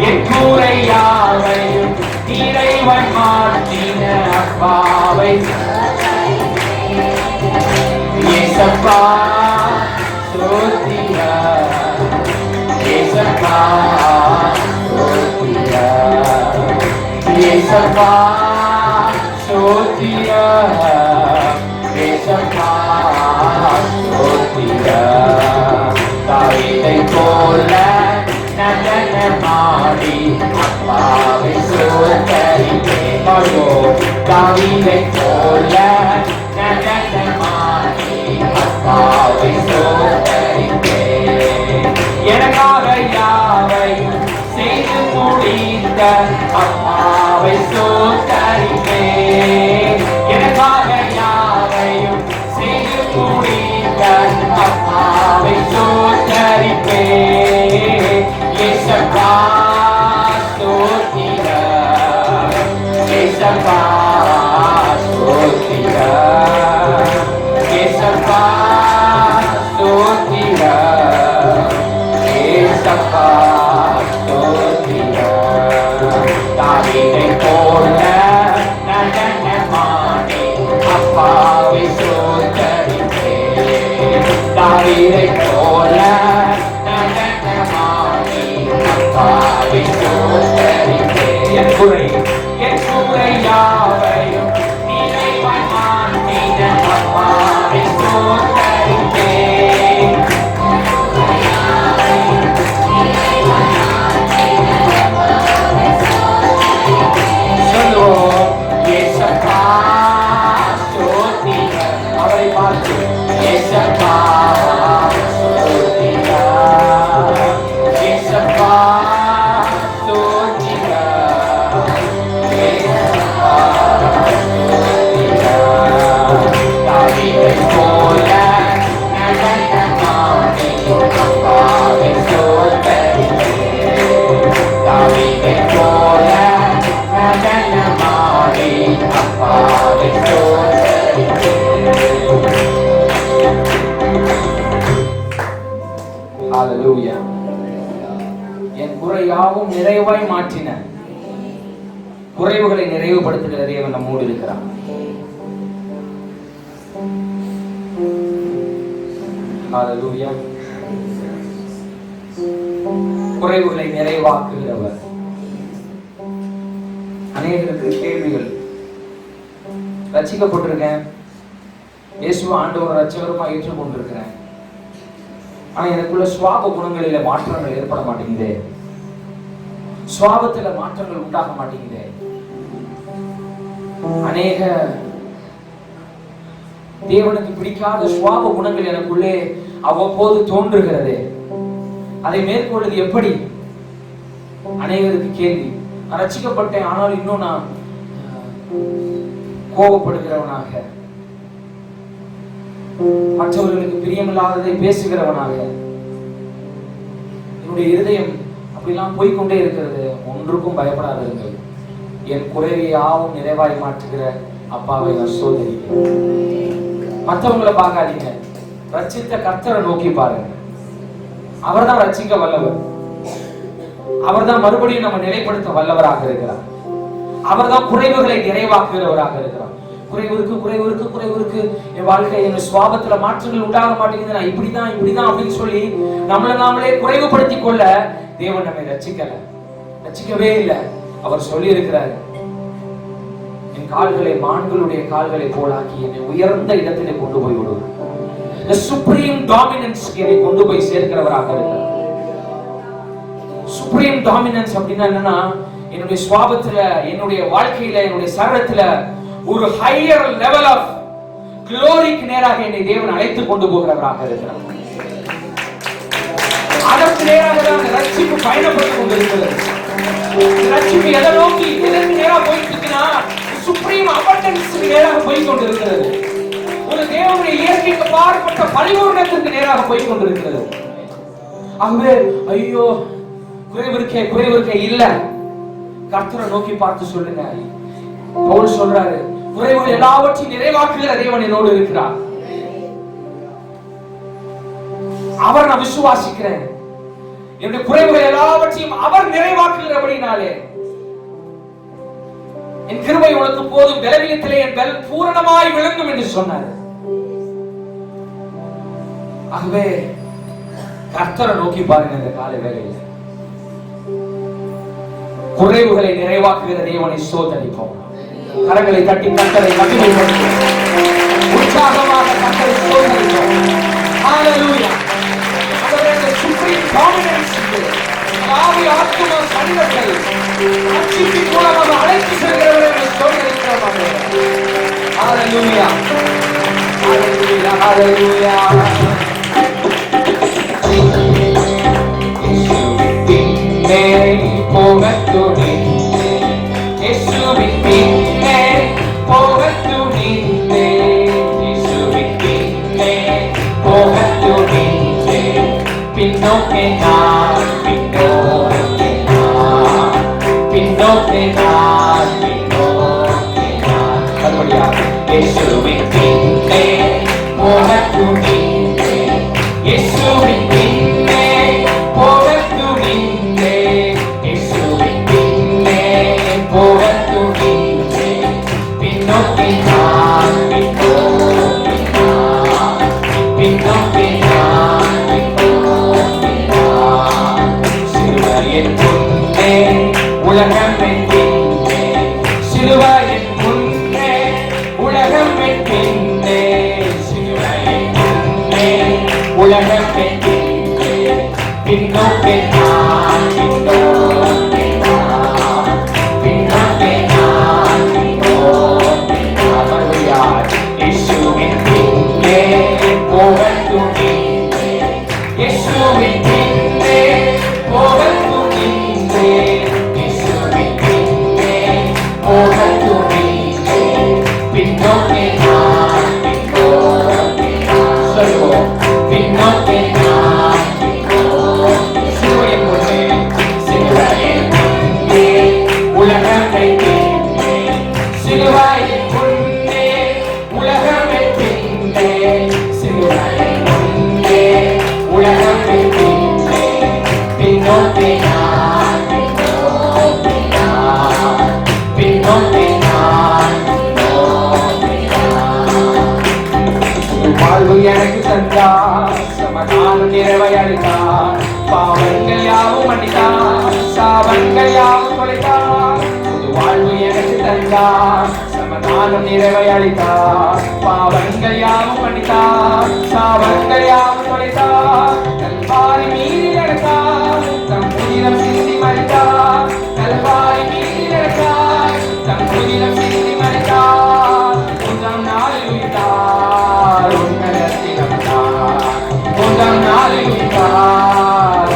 என் கூரை யாவையும் இறைவாய் மாற்றின அப்பாவை ஏசப்பா ஸ்தோத்திரா ஏசப்பா ஸ்தோத்திரா ஏசப்பா ஸ்தோத்திரா ஏசப்பா ஸ்தோத்திரா தாவீதை போல நடனமாடி அப்பாவை ஸ்தோத்தரிப்பேன். தாவீதை போல நடனமாடி அப்பாவை ஸ்தோத்தரிப்பேன். எனக்காக யாவையும் செய்து முடித்த அப்பாவை ஸ்தோத்தரிப்பேன். எனக்காக யாவையும் செய்து முடித்த அப்பாவை ஸ்தோத்தரிப்பேன். ஏசப்பா ஸ்தோத்திரா ஏசப்பா ஸ்தோத்திரா ஏசப்பா ஸ்தோத்திரா ஏசப்பா ஸ்தோத்திரா தாவீதை போல நடனமாடி அப்பாவை ஸ்தோத்தரிப்பேன். தாவீதை போல நடனமாடி அப்பாவை ஸ்தோத்தரிப்பேன். என் குறை யாவையும் நிறைவாய் மாற்றின அப்பாவை ஸ்தோத்தரிப்பேன். சொல்லுவோம் ஏசப்பா ஸ்தோத்திரா. அவரை பார்த்து ஏசப்பா ஸ்தோத்திரா ஏசப்பா ஸ்தோத்திரா ஏசப்பா ஸ்தோத்திரா. தாவீதை போல நடனமாடி அப்பாவை ஸ்தோத்தரிப்பேன். தாவீதை போல நடனமாடி அப்பாவை ஸ்தோத்தரிப்பேன். ஹல்லேலூயா. என் குறையாவும் நிறைவாய் மாற்றின குறைவுகளை நிறைவுபடுத்துகிற தேவன் நம்மோடு இருக்கிறார். ஹல்லேலூயா. குறைவுகளை நிறைவாக்குகிறவர். அநேகருக்கு கேள்விகள். ரட்சிக்கப்பட்டிருக்கேன், இயேசு ஆண்டவர் ரட்சகருமா ஏற்றுக்கொண்டிருக்கிறேன், ஆனா எனக்குள்ள சுவாப குணங்களில மாற்றங்கள் ஏற்பட மாட்டேங்குது, சுவாபத்துல மாற்றங்கள் உண்டாக மாட்டேங்குது. அநேக தேவனுக்கு பிடிக்காத சுவாப குணங்கள் எனக்குள்ளே அவ்வப்போது தோன்றுகிறது. அதை மேற்கொள்வது எப்படி? அநேகருக்கு கேள்வி. நான் ரட்சிக்கப்பட்டேன், ஆனால் இன்னும் நான் கோபப்படுகிறவனாக, மற்றவர்களுக்கு பிரியமில்லாததை பேசுகிறவனாக, என்னுடைய இருதயம் அப்படிலாம் போய்கொண்டே இருக்கிறது. ஒன்றுக்கும் பயப்படாதீர்கள். என் குறைவையாவும் நிறைவாய் மாற்றுகிற அப்பாவை நான் சோதரிக்கிறேன். மற்றவங்களை பார்க்காதீங்க, ரட்சித்த கர்த்தரை நோக்கி பாருங்க. அவர் தான் ரட்சிக்க வல்லவர். அவர் தான் மறுபடியும் நம்ம நிலைப்படுத்த வல்லவராக இருக்கிறார். அவர் தான் குறைவுகளை நிறைவாக்குகிறவராக இருக்கிறார். குறைவு இருக்கு என் வாழ்க்கை, என் சுவாபத்துல மாற்றங்கள் உண்டாக மாட்டேங்குது, நான் இப்படிதான் அப்படின்னு சொல்லி நம்மளை நாமளே குறைவுபடுத்திக் கொள்ள தேவன் நம்மை ரட்சிக்கவே இல்லை. அவர் சொல்லி இருக்கிறார், என் கால்களை மான்களுடைய கால்களை போலாக்கி என்னை உயர்ந்த இடத்திலே கொண்டு போய் விடுவார். The supreme dominance என்னை கொண்டு போய் சேர்க்கிறவராக இருக்கிறார். சுப்ரீம் டாமினன்ஸ் அப்படின்னா என்னன்னா, என்னுடைய சுவாபத்துல, என்னுடைய வாழ்க்கையில, என்னுடைய சரீரத்துல ஒரு ஹையர் லெவல் ஆஃப் க்ளோரிக்கு நேராக என்னை தேவன் அழைத்து கொண்டு போகிறவராக இருக்கிறார். அதற்கு நேராக தான் ரட்சிப்பு பயணப்பட்டு கொண்டிருக்கிறது. ரட்சிப்பு எதை நோக்கி, எதற்கு நேராக போயிட்டு இருக்குன்னா, சுப்ரீம் அபண்டன்ஸ்க்கு நேராக போய் கொண்டிருக்கிறது. ஒரு தேவனுடைய இயற்கைக்கு மாறுபட்ட பரிபூரணத்திற்கு நேராக போய் கொண்டிருக்கிறது. ஆகவே ஐயோ குறைவு இருக்கே இல்ல, கர்த்தரை நோக்கி பார்த்து சொல்லுங்க. பவுல் சொல்றாரு, குறைவுகள் எல்லாவற்றையும் நிறைவாக்குகிற தேவன் என்னோடு இருக்கிறார். அவர் நான் விசுவாசிக்கிறேன். என்னுடைய குறைவுகள் எல்லாவற்றையும் அவர் நிறைவாக்குகிறபடினாலே என் கிருபை உனக்கு போதும், பலவீனத்திலே என் பலன் பூரணமாய் விளங்கும் என்று சொன்னார். ஆகவே கர்த்தரை நோக்கி பாருங்க. இந்த காலை வேளையில் குறைவுகளை நிறைவாக்குகிற தேவனை ஸ்தோத்திரிப்போம். கரங்களை தட்டி கர்த்தரை மகிமைப்படுத்துவோம். உற்சாகமாக கர்த்தரை ஸ்தோத்திரிப்போம். ஹalleluya. அவருடைய சுப்ரீம் டாமினன்ஸ் ஆவி ஆத்மா சரீரத்தை அச்சிப்பின் மூலமாக அழைத்து செல்கிறவரை ஸ்தோத்திரிக்கிறோம். ஹalleluya. ஹalleluya. ஹalleluya. எனக்கு தந்தார், சமாதானம் நிறைவை அளித்தார், பாவங்கள் யாவும் மன்னித்தார், சாபங்கள் யாவும் தொலைத்தார். புது வாழ்வு எனக்கு தந்தார், சமாதானம் நிறைவை அளித்தார், பாவங்கள் யாவும் மன்னித்தார், சாபங்கள் யாவும் தொலைத்தார். கல்வாரி மீது நடந்தார், தம் புனிதம் சிந்தி மறித்தார், கல்வாரி மீது நடந்தார், தம் புனிதம் சிந்தி மறித்தார். முதல் நாளில் உயிர்த்தார், முதல் நாளில் உயிர்த்தார்.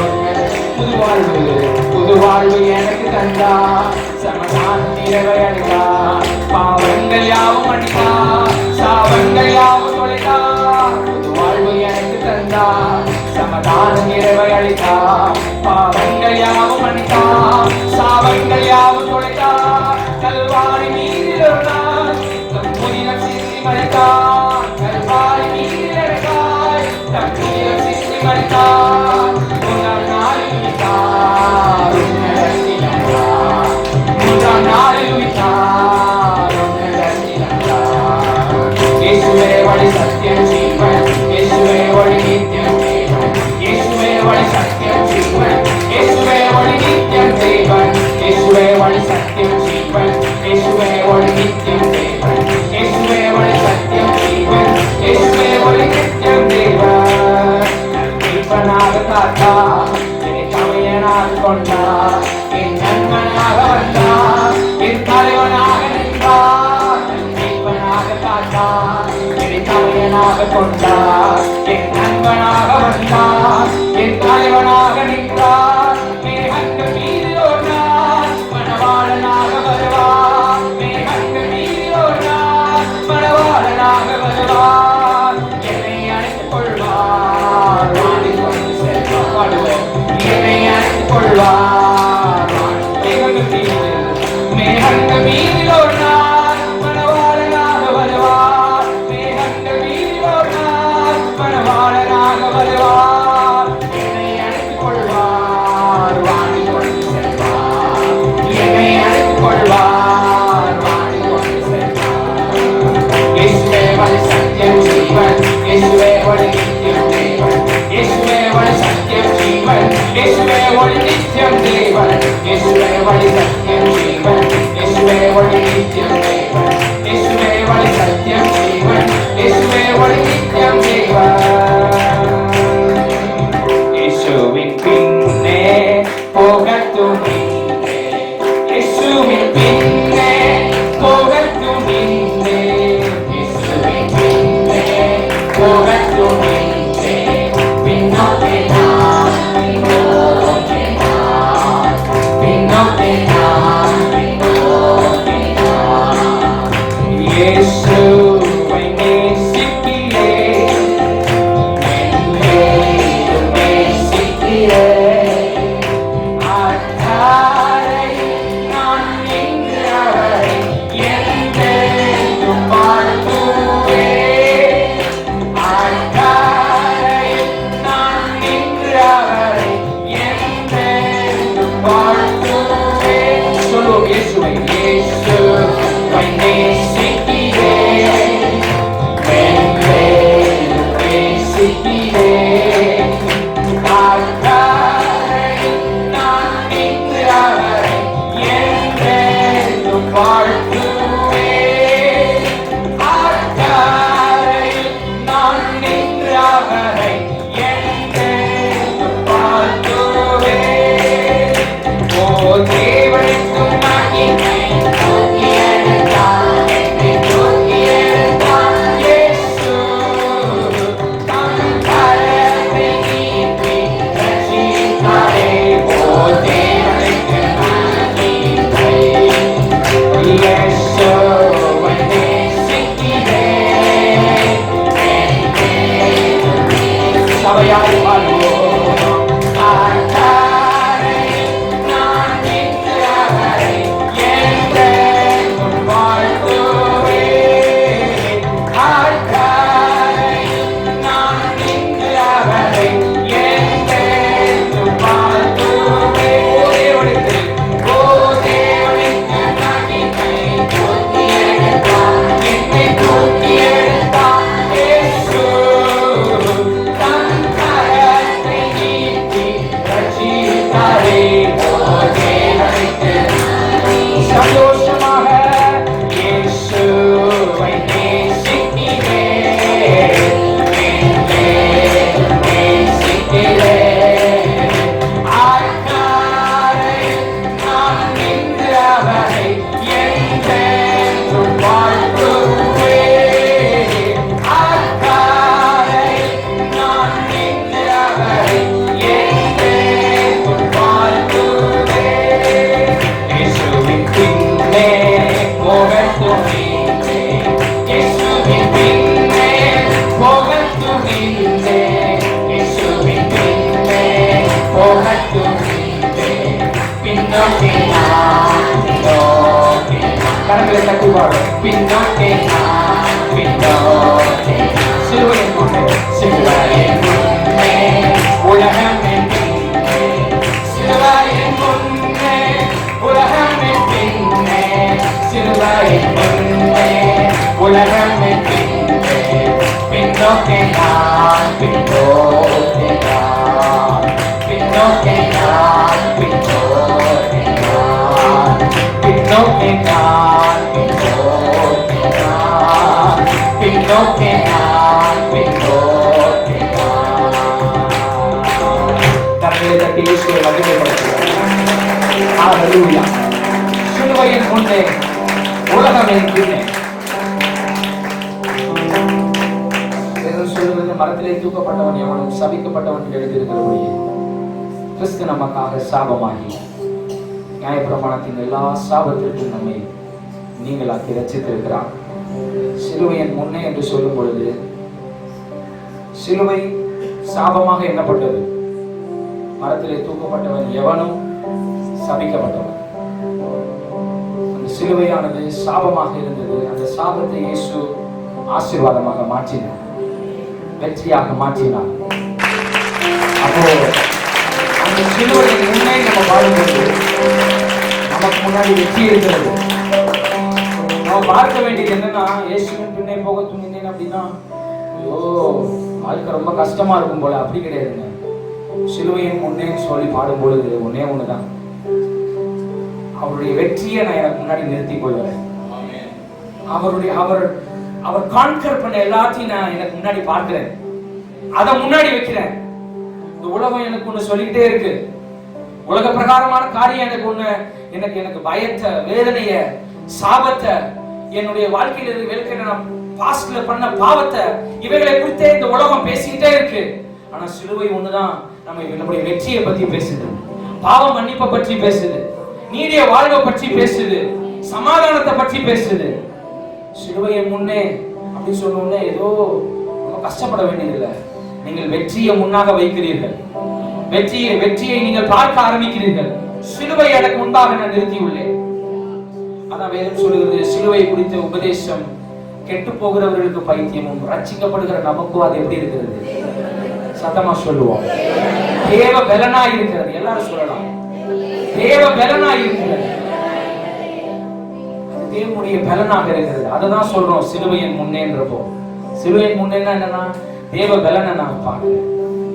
புது வாழ்வு எனக்கு தந்தார், சமாதானம் நிறைவை அளித்தார், பாவங்கள் யாவும் மன்னித்தார், சாபங்கள் யாவும் தொலைத்தார். புது வாழ்வு எனக்கு தந்தார், சமாதானம் நிறைவை அளித்தார், பாவங்கள் யாவும் மன்னித்தார், சாபங்கள் யாவும் தொலைத்தார். கல்வாரி மீது இருந்தார், தம் புனிதம் சிந்தி மறித்தார், கல்வாரி மீது நடந்தார், தம் புனிதம் சிந்தி மறித்தார். முதல் நாளில் உயிர்த்தார், உன்னதத்தில் வந்தார், முதல் நாளில் உயிர்த்தார், உன்னதத்தில் வந்தார். இயேசுவே வழி சத்தியம் ஜீவன், இயேசுவே வழி நித்தியம் ஜீவன், இயேசுவே வழி சத்தியம் ஜீவன், இயேசுவே வழி நித்தியம் ஜீவன், இயேசுவே வழி சத்தியம் ஜீவன், இயேசுவே வழி நித்தியம் ஜீவன், இயேசுவே வழி சத்தியம் ஜீவன், இயேசுவே வழி நித்தியம் ஜீவன். கல்விப்பனாக காத்தார், என்னை தமையனாக கொண்டார், என் நண்பனாக வந்தார், என் தலைவனாக நின்றார். கல்விப்பனாக காத்தார், என்னை தமையனாக கொண்டார், என் நண்பனாக வந்தார், என் தலைவனாக நின்றார். மேகங்கள் மீது ஓடினார், மணவாளனாக வருவார், மேகங்கள் மீது ஓடினார், மணவாளனாக வருவார். என்னை அணைத்துக் கொள்வார், வானில் கொண்டு செல்வாடுவோம், என்னை அணைத்துக் கொள்வார். மேகங்கள் மீது ஓடினார், மணவாளனாக வருவார், மேகங்கள் மீது ஓடினார், மணவாளனாக வருவார். என்னை அணைத்துக் கொள்வார். போகட்டும் என்றே பின்னோக்கே நான் பின்னோக்கே நான் பின்னோக்கே நான் பின்னோக்கே நான் இயேசுவை நேசிக்கிறேன் என்னையும் நேசிக்கிறேன் அத்தாரை நான் இங்கு அவரை என்றென்றும் வாழ்த்துவேன் அத்தாரை நான் இங்கு அவரை என்றென்றும் வாழ்த்துவேன் சொல்லுவோம் இயேசுவை நேசிக்கிறேன் என்றென்றும் நேசிக்கிறேன் அத்தாரை நான் இங்கு அவரை என்றென்றும் வாழ்த்துவேன் அத்தாரை நான் இங்கு அவரை என்றென்றும் வாழ்த்துவேன் ஓ தேவனுக்கு மகிமை தூக்கி எடுத்தான் என்னை தூக்கி எடுத்தான் இயேசு தம் கரத்தை நீட்டி ரட்சித்தாரே ஓ தேவனுக்கு மகிமை இயேசுவை நேசிக்கிறேன் சபையாய் பாடுவோம் அத்தாரை நான் இங்கு அவரை என்றென்றும் வாழ்த்துவேன் அத்தாரை நான் இங்கு அவரை என்றென்றும் வாழ்த்துவேன் ஓ தேவனுக்கு மகிமை தூக்கி எடுத்தான் என்னை தூக்கி எடுத்தான் இயேசு தம் கரத்தை நீட்டி ரட்சித்தாரே ஓ தேவனுக்கு சந்தோஷமாக இயேசுவை நேசிக்கிறேன் என்றென்றும் நேசிக்கிறேன் அத்தாரை நான் இங்கு அவரை என்றென்றும் வாழ்த்துவேன் அத்தாரை நான் இங்கு அவரை என்றென்றும் வாழ்த்துவேன் இயேசுவின் பின்னே போகட்டும் என்றே இயேசுவின் பின்னே போகட்டும் என்றே இயேசுவின் பின்னே போகட்டும் என்றே பின்னோக்கே நான் பின்னோக்கே நான் கரங்களை தட்டி பாடும் பின்னோக்கே நான் பின்னோக்கே நான் சிலுவையின் முன்னே சிலுவையின் முன்னே உலகம் என் பின்னே சிலுவையின் முன்னே உலகம் என் பின்னே சிலுவையின் முன்னே உலகம் என் பின்னே பின்னோக்கே நான் பின்னோக்கே நான் பின்னோக்கே நான் பின்னோக்கே நான் பின்னோக்கே நான் பின்னோக்கே நான் பின்னோக்கே நான் பின்னோக்கே நான் கரங்களை தட்டி இயேசுவை மகிமைப்படுத்துகிறோம் ஹalleluya சிலுவையின் முன்னே உலகம் என் பின்னே வேதம் சொல்லுகிறது மரத்திலே தூக்கப்பட்டவன் எவனும் சபிக்கப்பட்டவன் என்று எழுதியிருக்கிறபடியே கிறிஸ்து நமக்காக சாபமாகி நியாயப்பிரமாணத்தின் எல்லா சாபத்திற்கும் நம்மை நீங்களாக்கி ரட்சித்திருக்கிறார் சிலுவையின் முன்னே என்று சொல்லும் பொழுது சிலுவை சாபமாக எண்ணப்பட்டது மரத்திலே தூக்கப்பட்டவன் எவனும் சபிக்கப்பட்டவன் அந்த சிலுவையானது சாபமாக இருந்தது அந்த சாபத்தை இயேசு ஆசீர்வாதமாக மாற்றினார் வெற்றியாக மாற்றினார் அப்போ அந்த சிலுவையின் முன்னே நம்ம வாழும்போது நமக்கு முன்னாடி வெற்றி இருக்கிறது நம்ம பார்க்க வேண்டியது என்னன்னா இயேசுவின் பின்னே போக துணிந்தேன் அப்படின்னா ஐயோ வாழ்க்கை ரொம்ப கஷ்டமா இருக்கும் போல அப்படி கிடையாதுங்க சிலுவையின் முன்னே சொல்லி பாடும் பொழுது ஒன்னே ஒண்ணுதான் அவருடைய வெற்றியை நான் எனக்கு முன்னாடி நிறுத்தி கொள்கிறேன் அவர் கான்கர் பண்ண எல்லாத்தையும் நான் எனக்கு முன்னாடி பார்க்கிறேன் அதை முன்னாடி வைக்கிறேன் இந்த உலகம் எனக்கு ஒண்ணு சொல்லிக்கிட்டே இருக்கு உலக பிரகாரமான காரியம் எனக்கு பயத்தை வேதனைய சாபத்தை என்னுடைய வாழ்க்கையில இருந்து வெல்கிற நான் பாஸ்ட்ல பண்ண பாவத்தை இவைகளை குறித்தே இந்த உலகம் பேசிக்கிட்டே இருக்கு. ஆனா சிலுவை ஒண்ணுதான் நம்முடைய வெற்றியை பத்தி பேசுது, பாவ மன்னிப்பை பற்றி பேசுது, நீடிய வாழ்வை பற்றி பேசுது, சமாதானத்தை பற்றி பேசுது. சிலுவையை முன்னே அப்படி சொன்னோன்னே ஏதோ ரொம்ப கஷ்டப்பட வேண்டியதில்லை. நீங்கள் வெற்றியை முன்னாக வைக்கிறீர்கள், வெற்றியை நீங்கள் பார்க்க ஆரம்பிக்கிறீர்கள். சிலுவை எனக்கு முன்பாக நான் நிறுத்தியுள்ளேன். அதான் வேதம் சொல்லுகிறது, சிலுவை குறித்த உபதேசம் கெட்டு போகிறவர்களுக்கு பைத்தியமும் ரட்சிக்கப்படுகிற நமக்கும் அது எப்படி இருக்கிறது? சத்தமா சொல்லுவோம், தேவ பலனா இருக்கிறது. எல்லாரும் சொல்லலாம், தேவ பலனா இருக்கிறது, தேவனுடைய பலனாக இருக்கிறது. அததான் சொல்றோம் சிலுவையின் முன்னேன்றப்போ. சிலுவையின் முன்னேன்னா என்னன்னா, தேவ பலனை நான் பார்க்கிறேன்,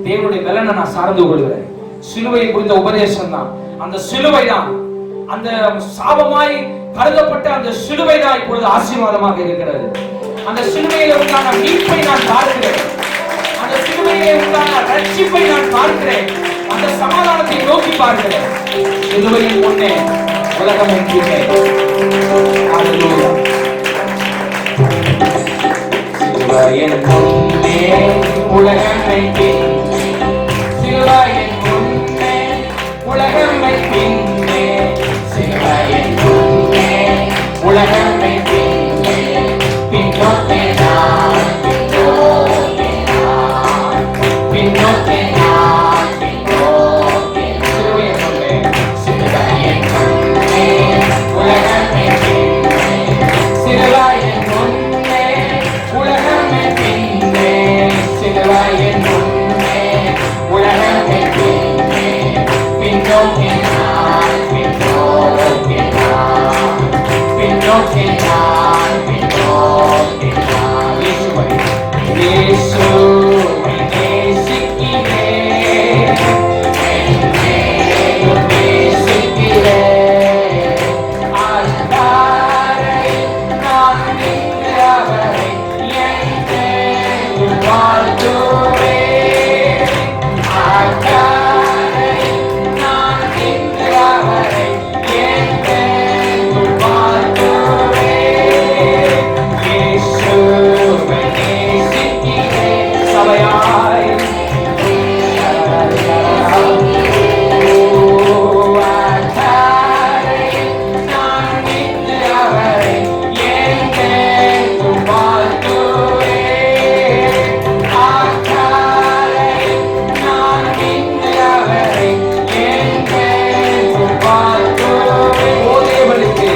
தேவனுடைய பலனை நான் சார்ந்து கொள்கிறேன். சிலுவை குறித்த உபதேசம் தான், அந்த சிலுவை தான், அந்த சாபமாய் கருதப்பட்ட அந்த சிலுவை தான் இப்பொழுது ஆசீர்வாதமாக இருக்கிறது. அந்த சிலுவையில உண்டான மீட்பை நான் பார்க்கிறேன், அந்த சிலுவையிலே உண்டான ரட்சிப்பை நான் பார்க்கிறேன், அந்த சமாதானத்தை நோக்கி பார்க்கிறேன். சிலுவையின் முன்னே உலகம் என்கிறே. ஹல்லேலூயா. சிலுவையின் முன்னே உலகம் என்கிறே, சிலுவையின் முன்னே உலகம் என்கிறே, சிலுவையின் முன்னே உலகம் என்கிறே. பின்னோக்கே நான், பின்னோக்கே நான், பின்னோக்கே நான், பின்னோக்கே. சிலுவையின் முன்னே, சிலுவையின் முன்னே உலகம் என்கிறே, சிலுவையின் முன்னே உலகம் என்கிறே, சிலுவையின் முன்னே உலகம் என்கிறே. பின்னோக்கே நான், பின்னோக்கே நான், பின்னோக்கே நான், பின்னோக்கே நான். இயேசுவை நேசிக்கிறேன், என்னையும் நேசிக்கிறேன். அன்பாரை நான் நின்று அவரை என்றென்றும் வாழ்த்துவேன். அன்பாரை நான் நின்று அவரை என்றென்றும் வாழ்த்துவேன். இயேசுவை நேசிக்கிறேன். சபையாய் நான் நின்று அவரை என்றென்றும் வாழ்த்துவேன். நான் நின்று அவரை என்றென்றும் வாழ்த்துவேன். ஓ தேவனுக்கு,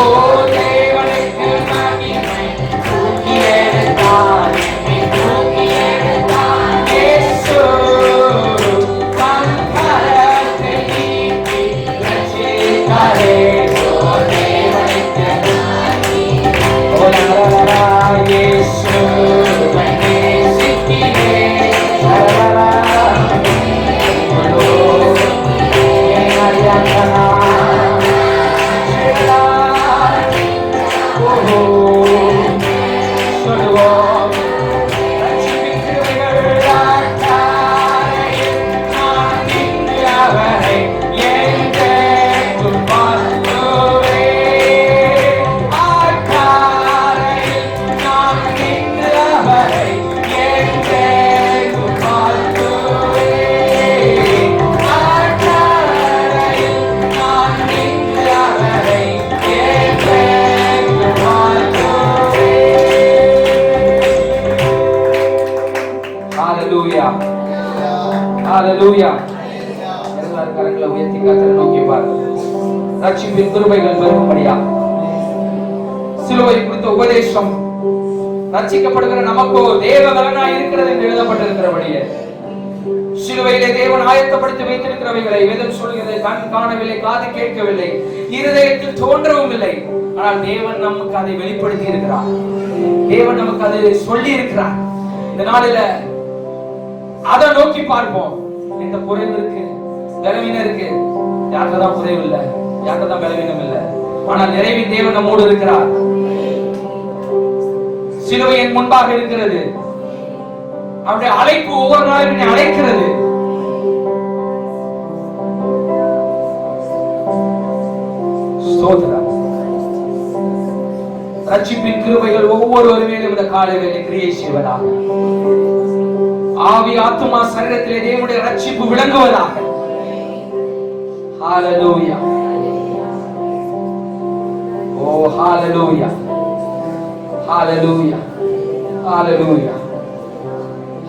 ஓ தேவனுக்கு மகிமை. தூக்கி எடுத்தார், என்னை தூக்கி எடுத்தார் இயேசு. தம் கரத்தை நீட்டி ரட்சித்தாரே. ஓ தேவனுக்கு மகிமை. ஓ லலலலா, இயேசுவை நேசிக்கிறேன். லலலலா, ஓ என் அறியாதனா. சொல்லுவோம், ரட்சிப்பிக்கிறவர்கள் ஆட்டாரையில் நான் நின்று அவரை என்றென்றும் வாழ்த்துவேன். ஆட்டாரையில் நான் நின்று அவரை என்றென்றும் வாழ்த்துவேன். ஆட்டாரையில் நான் நின்று அவரை என்றென்றும் வாழ்த்துவேன். ஹalleluya, ஹalleluya. எல்லாரும் கரங்களை உயர்த்தி கர்த்தரை நோக்கி பாருங்க. ரட்சிப்பின் கிருபைகள் பெருகும்படியா சிலுவை குறித்த உபதேசம் ரட்சிக்கப்படுகிற நமக்கோ தேவ பலனாய் இருக்கிறது என்று எழுதப்பட்டிருக்கிறபடியே சிலுவையிலே தேவன் ஆயத்தப்படுத்தி வைத்திருக்கிறவைகளை வேதம் சொல்கிறது, கண் காணவில்லை, காது கேட்கவில்லை, இருதயத்தில் தோன்றவும் இல்லை. ஆனால் தேவன் நமக்கு அதை வெளிப்படுத்தி இருக்கிறார், தேவன் நமக்கு அதை சொல்லி இருக்கிறார். இந்த நாளில அதை நோக்கி பார்ப்போம். எந்த குறைவு இருக்கு, பலவீனம் இருக்கு, யார்கிட்ட தான் குறைவு இல்லை, யார்கிட்ட தான் பலவீனம் இல்லை. ஆனால் நிறைவின் தேவன் நம்மோடு இருக்கிறார். சிலுவையின் முன்பாக இருக்கிறது. அவருடைய அழைப்பு ஒவ்வொரு நாளும் என்னை அழைக்கிறது. ஸ்தோத்திரம். ரட்சிப்பின் கிருபைகள் ஒவ்வொருவர் மேலும் இந்த காலையிலே கிரியை செய்வதாக. ஆவி ஆத்துமா சரீரத்திலே தேவனுடைய ரட்சிப்பு விளங்குவதாக. ஹalleluya. ஓ ஹalleluya. ஹalleluya. ஹalleluya.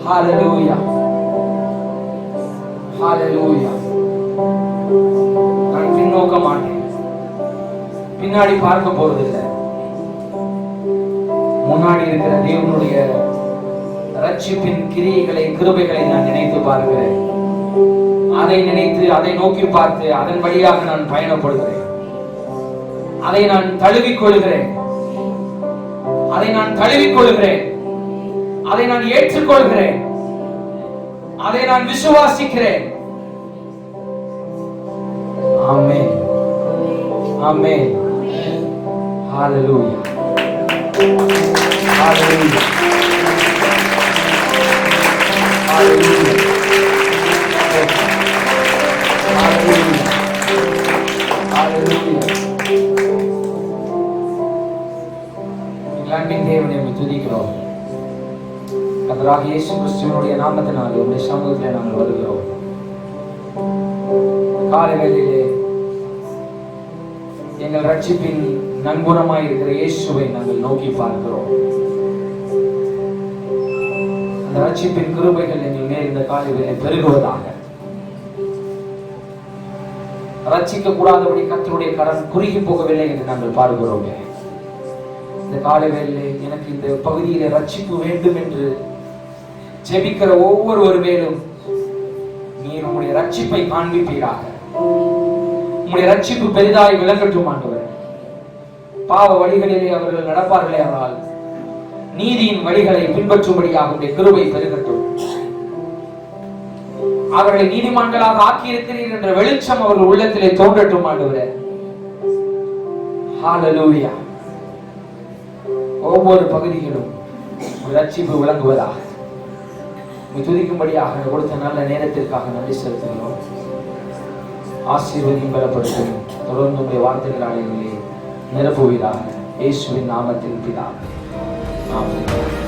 ஹalleluya. ஹalleluya. நான் பின்னோக்க மாட்டேன், பின்னாடி பார்க்க போறதில்லை. முன்னாடி இருக்கிற தேவனுடைய ரட்சிப்பின் கிரியைகளை கிருபைகளை நான் நினைத்து பார்க்கிறேன். அதை நினைத்து அதை நோக்கி பார்த்து அதன் வழியாக நான் பயணப்படுகிறேன். அதை நான் தழுவிக்கொள்கிறேன். அதை நான் தழுவிக்கொள்கிறேன். அதை நான் ஏற்றுக்கொள்கிறேன். அதை நான் விசுவாசிக்கிறேன். ஆமென். ஆமென். ஹalleluya. ஹalleluya. ஹalleluya. ஹalleluya. ஹalleluya. எங்களின் தேவனை துதிக்கிறோம். கர்த்தராகிய இயேசு கிறிஸ்துவினுடைய நாமத்தினாலே உம்முடைய சமூகத்திலே நாங்கள் வருகிறோம். காலை வேளையிலே எங்கள் ரட்சிப்பின் நன்குணமாய் இருக்கிற இயேசுவை நாங்கள் நோக்கி பார்க்கிறோம். அந்த ரட்சிப்பின் கிருபைகள் எங்கள் மேல் இந்த காலை வேளை பெருகுவதாக. ரட்சிக்க கூடாதபடி கர்த்தருடைய கரம் குறுகி போகவில்லை என்று நாங்கள் பார்க்கிறோம். இந்த காலை வேளையிலே எனக்கு இந்த பகுதியிலே ரட்சிப்பு வேண்டும் என்று ஜெபிக்கிற ஒவ்வொருவர் மேலும் நீர் உம்முடைய ரட்சிப்பை காண்பிப்பீராக. உம்முடைய ரட்சிப்பு பெரிதாய் விளங்கட்டும் ஆண்டவரே. பாவ வழிகளிலே அவர்கள் நடப்பார்களே ஆனால் நீதியின் வழிகளை பின்பற்றும்படியாக உம்முடைய கிருபை பெருகட்டும். அவர்களை நீதிமான்களாக ஆக்கியிருக்கிறீர் என்ற வெளிச்சம் அவர்கள் உள்ளத்திலே தோன்றட்டும் ஆண்டவரே. ஹalleluya. ஒவ்வொரு பகுதிகளும் ரட்சிப்பு விளங்குவதாக துதிக்கும்படியாக கொடுத்த நல்ல நேரத்திற்காக நன்றி செலுத்துகிறோம். ஆசீர்வதியும் பலப்படுத்தும். தொடர்ந்து உடைய வார்த்தைகளாலே நிரப்புவீராக. இயேசுவின் நாமத்தில் பிதாவே. ஆமென்.